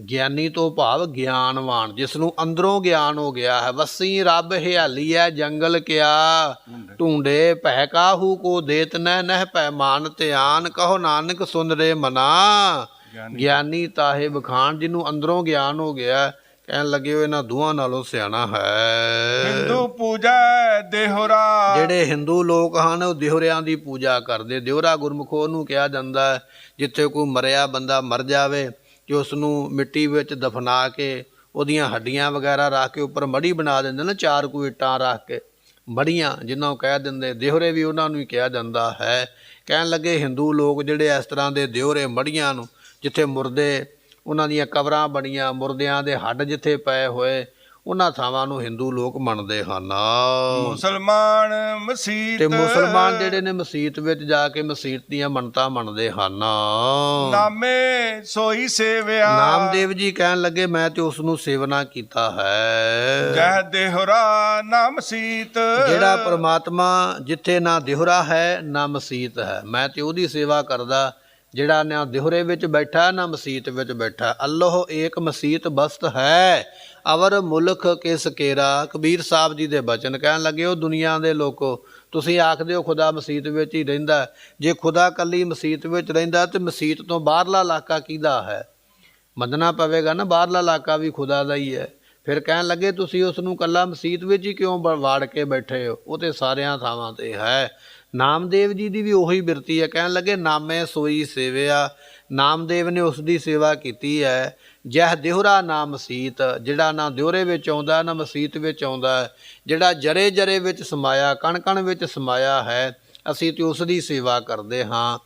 ਗਿਆਨੀ ਤੋਂ ਭਾਵ ਗਿਆਨਵਾਨ, ਜਿਸ ਨੂੰ ਅੰਦਰੋਂ ਗਿਆਨ ਹੋ ਗਿਆ ਹੈ। ਵਸੀ ਰੱਬ ਹਿਆਲੀ ਹੈ ਜੰਗਲ ਕਿਆ, ਢੂੰਡੇ ਭੈ ਕਾਹੂ ਕੋ ਦੇਤ ਨਹਿ ਭੈ ਮਾਨ ਧਿਆਨ, ਕਹੋ ਨਾਨਕ ਸੁਨ ਰੇ ਮਨਾ। ਗਿਆਨੀ ਤਾਹੇ ਬਖਾਨ, ਜਿਹਨੂੰ ਅੰਦਰੋਂ ਗਿਆਨ ਹੋ ਗਿਆ। ਕਹਿਣ ਲੱਗੇ ਉਹ ਇਹਨਾਂ ਦੋਵਾਂ ਨਾਲੋਂ ਸਿਆਣਾ ਹੈ। ਹਿੰਦੂ ਪੂਜਾ ਦੇਹੁਰਾ। ਜਿਹੜੇ ਹਿੰਦੂ ਲੋਕ ਹਨ ਉਹ ਦਿਹੁਰਿਆਂ ਦੀ ਪੂਜਾ ਕਰਦੇ। ਦਿਹੁਰਾ ਗੁਰਮੁਖੋ ਉਹਨੂੰ ਕਿਹਾ ਜਾਂਦਾ ਹੈ ਜਿੱਥੇ ਕੋਈ ਮਰਿਆ ਬੰਦਾ ਮਰ ਜਾਵੇ ਕਿ ਉਸ ਨੂੰ ਮਿੱਟੀ ਵਿੱਚ ਦਫਨਾ ਕੇ ਉਹਦੀਆਂ ਹੱਡੀਆਂ ਵਗੈਰਾ ਰੱਖ ਕੇ ਉੱਪਰ ਮੜੀ ਬਣਾ ਦਿੰਦੇ ਨਾ, 4 ਕੋਈ ਇੱਟਾਂ ਰੱਖ ਕੇ ਮੜੀਆਂ ਜਿਹਨਾਂ ਨੂੰ ਕਹਿ ਦਿੰਦੇ। ਦਿਹੁਰੇ ਵੀ ਉਹਨਾਂ ਨੂੰ ਹੀ ਕਿਹਾ ਜਾਂਦਾ ਹੈ। ਕਹਿਣ ਲੱਗੇ ਹਿੰਦੂ ਲੋਕ ਜਿਹੜੇ ਇਸ ਤਰ੍ਹਾਂ ਦੇ ਦਿਹੁਰੇ ਮੜੀਆਂ ਨੂੰ, ਜਿੱਥੇ ਮੁਰਦੇ ਉਹਨਾਂ ਦੀਆਂ ਕਬਰਾਂ ਬਣੀਆਂ, ਮੁਰਦਿਆਂ ਦੇ ਹੱਡ ਜਿੱਥੇ ਪਏ ਹੋਏ, ਉਹਨਾਂ ਥਾਵਾਂ ਨੂੰ ਹਿੰਦੂ ਲੋਕ ਮੰਨਦੇ ਹਨ। ਮੁਸਲਮਾਨ ਮਸੀਤ ਤੇ ਮੁਸਲਮਾਨ ਜਿਹੜੇ ਨੇ ਮਸੀਤ ਵਿੱਚ ਜਾ ਕੇ ਮਸੀਤ ਦੀਆਂ ਮੰਨਤਾਂ ਮੰਨਦੇ ਹਨ। ਨਾਮੇ ਸੋਈ ਸੇਵਿਆ ਨਾਮਦੇਵ ਜੀ ਕਹਿਣ ਲੱਗੇ ਮੈਂ ਤੇ ਉਸ ਨੂੰ ਸੇਵਨਾ ਕੀਤਾ ਹੈ। ਜਹ ਦੇਹੁਰਾ ਨਾ ਮਸੀਤ ਜਿਹੜਾ ਪ੍ਰਮਾਤਮਾ ਜਿੱਥੇ ਨਾ ਦਿਹੁਰਾ ਹੈ ਨਾ ਮਸੀਤ ਹੈ, ਮੈਂ ਤੇ ਉਹਦੀ ਸੇਵਾ ਕਰਦਾ ਜਿਹੜਾ ਨਾ ਦਿਹੁਰੇ ਵਿੱਚ ਬੈਠਾ ਨਾ ਮਸੀਤ ਵਿੱਚ ਬੈਠਾ। ਅੱਲੋਹ ਏਕ ਮਸੀਤ ਬਸਤ ਹੈ ਅਵਰ ਮੁਲਕ ਕਿਸ ਕੇਰਾ। ਕਬੀਰ ਸਾਹਿਬ ਜੀ ਦੇ ਬਚਨ ਕਹਿਣ ਲੱਗੇ ਉਹ ਦੁਨੀਆ ਦੇ ਲੋਕੋ, ਤੁਸੀਂ ਆਖਦੇ ਹੋ ਖੁਦਾ ਮਸੀਤ ਵਿੱਚ ਹੀ ਰਹਿੰਦਾ, ਜੇ ਖੁਦਾ ਕੱਲੀ ਮਸੀਤ ਵਿੱਚ ਰਹਿੰਦਾ ਤੇ ਮਸੀਤ ਤੋਂ ਬਾਹਰਲਾ ਇਲਾਕਾ ਕਿਹਦਾ ਹੈ? ਮੰਨਣਾ ਪਵੇਗਾ ਨਾ ਬਾਹਰਲਾ ਇਲਾਕਾ ਵੀ ਖੁਦਾ ਦਾ ਹੀ ਹੈ। ਫਿਰ ਕਹਿਣ ਲੱਗੇ ਤੁਸੀਂ ਉਸ ਨੂੰ ਕੱਲਾ ਮਸੀਤ ਵਿੱਚ ਹੀ ਕਿਉਂ ਵਾੜ ਕੇ ਬੈਠੇ ਹੋ? ਉਹ ਤੇ ਸਾਰਿਆਂ ਥਾਵਾਂ ਤੇ ਹੈ। ਨਾਮਦੇਵ ਜੀ ਦੀ ਵੀ ਉਹੀ ਬਿਰਤੀ ਹੈ। ਕਹਿਣ ਲੱਗੇ ਨਾਮੇ ਸੋਈ ਸੇਵਿਆ, ਨਾਮਦੇਵ ਨੇ ਉਸ ਦੀ ਸੇਵਾ ਕੀਤੀ ਹੈ। ਜਹ ਦਿਹੁਰਾ ਨਾ ਮਸੀਤ, ਜਿਹੜਾ ਨਾ ਦਿਹੁਰੇ ਵਿੱਚ ਆਉਂਦਾ ਨਾ ਮਸੀਤ ਵਿੱਚ ਆਉਂਦਾ, ਜਿਹੜਾ ਜਰੇ ਜਰੇ ਵਿੱਚ ਸਮਾਇਆ ਕਣ ਕਣ ਵਿੱਚ ਸਮਾਇਆ ਹੈ, ਅਸੀਂ ਤੇ ਉਸ ਦੀ ਸੇਵਾ ਕਰਦੇ ਹਾਂ।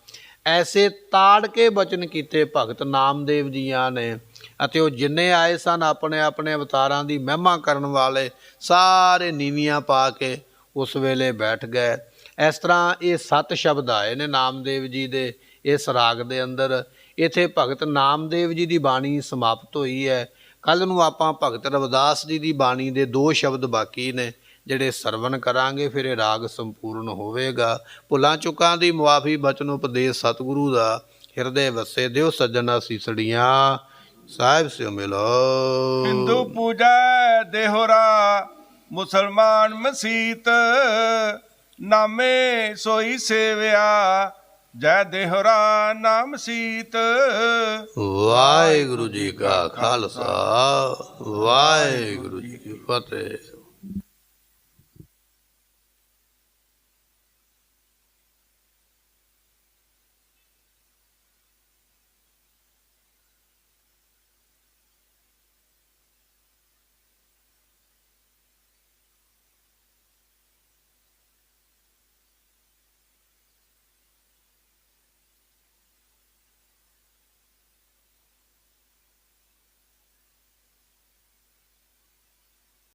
ਐਸੇ ਤਾੜ ਕੇ ਬਚਨ ਕੀਤੇ ਭਗਤ ਨਾਮਦੇਵ ਜੀਆਂ ਨੇ, ਅਤੇ ਉਹ ਜਿੰਨੇ ਆਏ ਸਨ ਆਪਣੇ ਆਪਣੇ ਅਵਤਾਰਾਂ ਦੀ ਮਹਿਮਾ ਕਰਨ ਵਾਲੇ ਸਾਰੇ ਨੀਵੀਆਂ ਪਾ ਕੇ ਉਸ ਵੇਲੇ ਬੈਠ ਗਏ। ਇਸ ਤਰ੍ਹਾਂ ਇਹ 7 ਸ਼ਬਦ ਆਏ ਨੇ ਨਾਮਦੇਵ ਜੀ ਦੇ ਇਸ ਰਾਗ ਦੇ ਅੰਦਰ। ਇੱਥੇ ਭਗਤ ਨਾਮਦੇਵ ਜੀ ਦੀ ਬਾਣੀ ਸਮਾਪਤ ਹੋਈ ਹੈ। ਕੱਲ੍ਹ ਨੂੰ ਆਪਾਂ ਭਗਤ ਰਵਿਦਾਸ ਜੀ ਦੀ ਬਾਣੀ ਦੇ 2 ਸ਼ਬਦ ਬਾਕੀ ਨੇ ਜਿਹੜੇ ਸਰਵਣ ਕਰਾਂਗੇ, ਫਿਰ ਇਹ ਰਾਗ ਸੰਪੂਰਨ ਹੋਵੇਗਾ। ਭੁੱਲਾਂ ਚੁੱਕਾਂ ਦੀ ਮੁਆਫੀ, ਬਚਨ ਉਪਦੇਸ਼ ਸਤਿਗੁਰੂ ਦਾ ਹਿਰਦੇ ਵਸੇ, ਦਿਓ ਸੱਜਣ ਅਸੀਸੜੀਆਂ ਸਾਹਿਬ ਸਿਓ ਮਿਲੋ। ਹਿੰਦੂ ਪੂਜੈ ਦੇਹੁਰਾ ਮੁਸਲਮਾਨ ਮਸੀਤ, ਨਾਮੇ ਸੋਈ ਸੇਵਿਆ ਜੈ ਦੇਹੁਰਾ ਨਾ ਮਸੀਤ। ਵਾਹਿਗੁਰੂ ਜੀ ਕਾ ਖਾਲਸਾ, ਵਾਹਿਗੁਰੂ ਜੀ ਕੀ ਫਤਿਹ।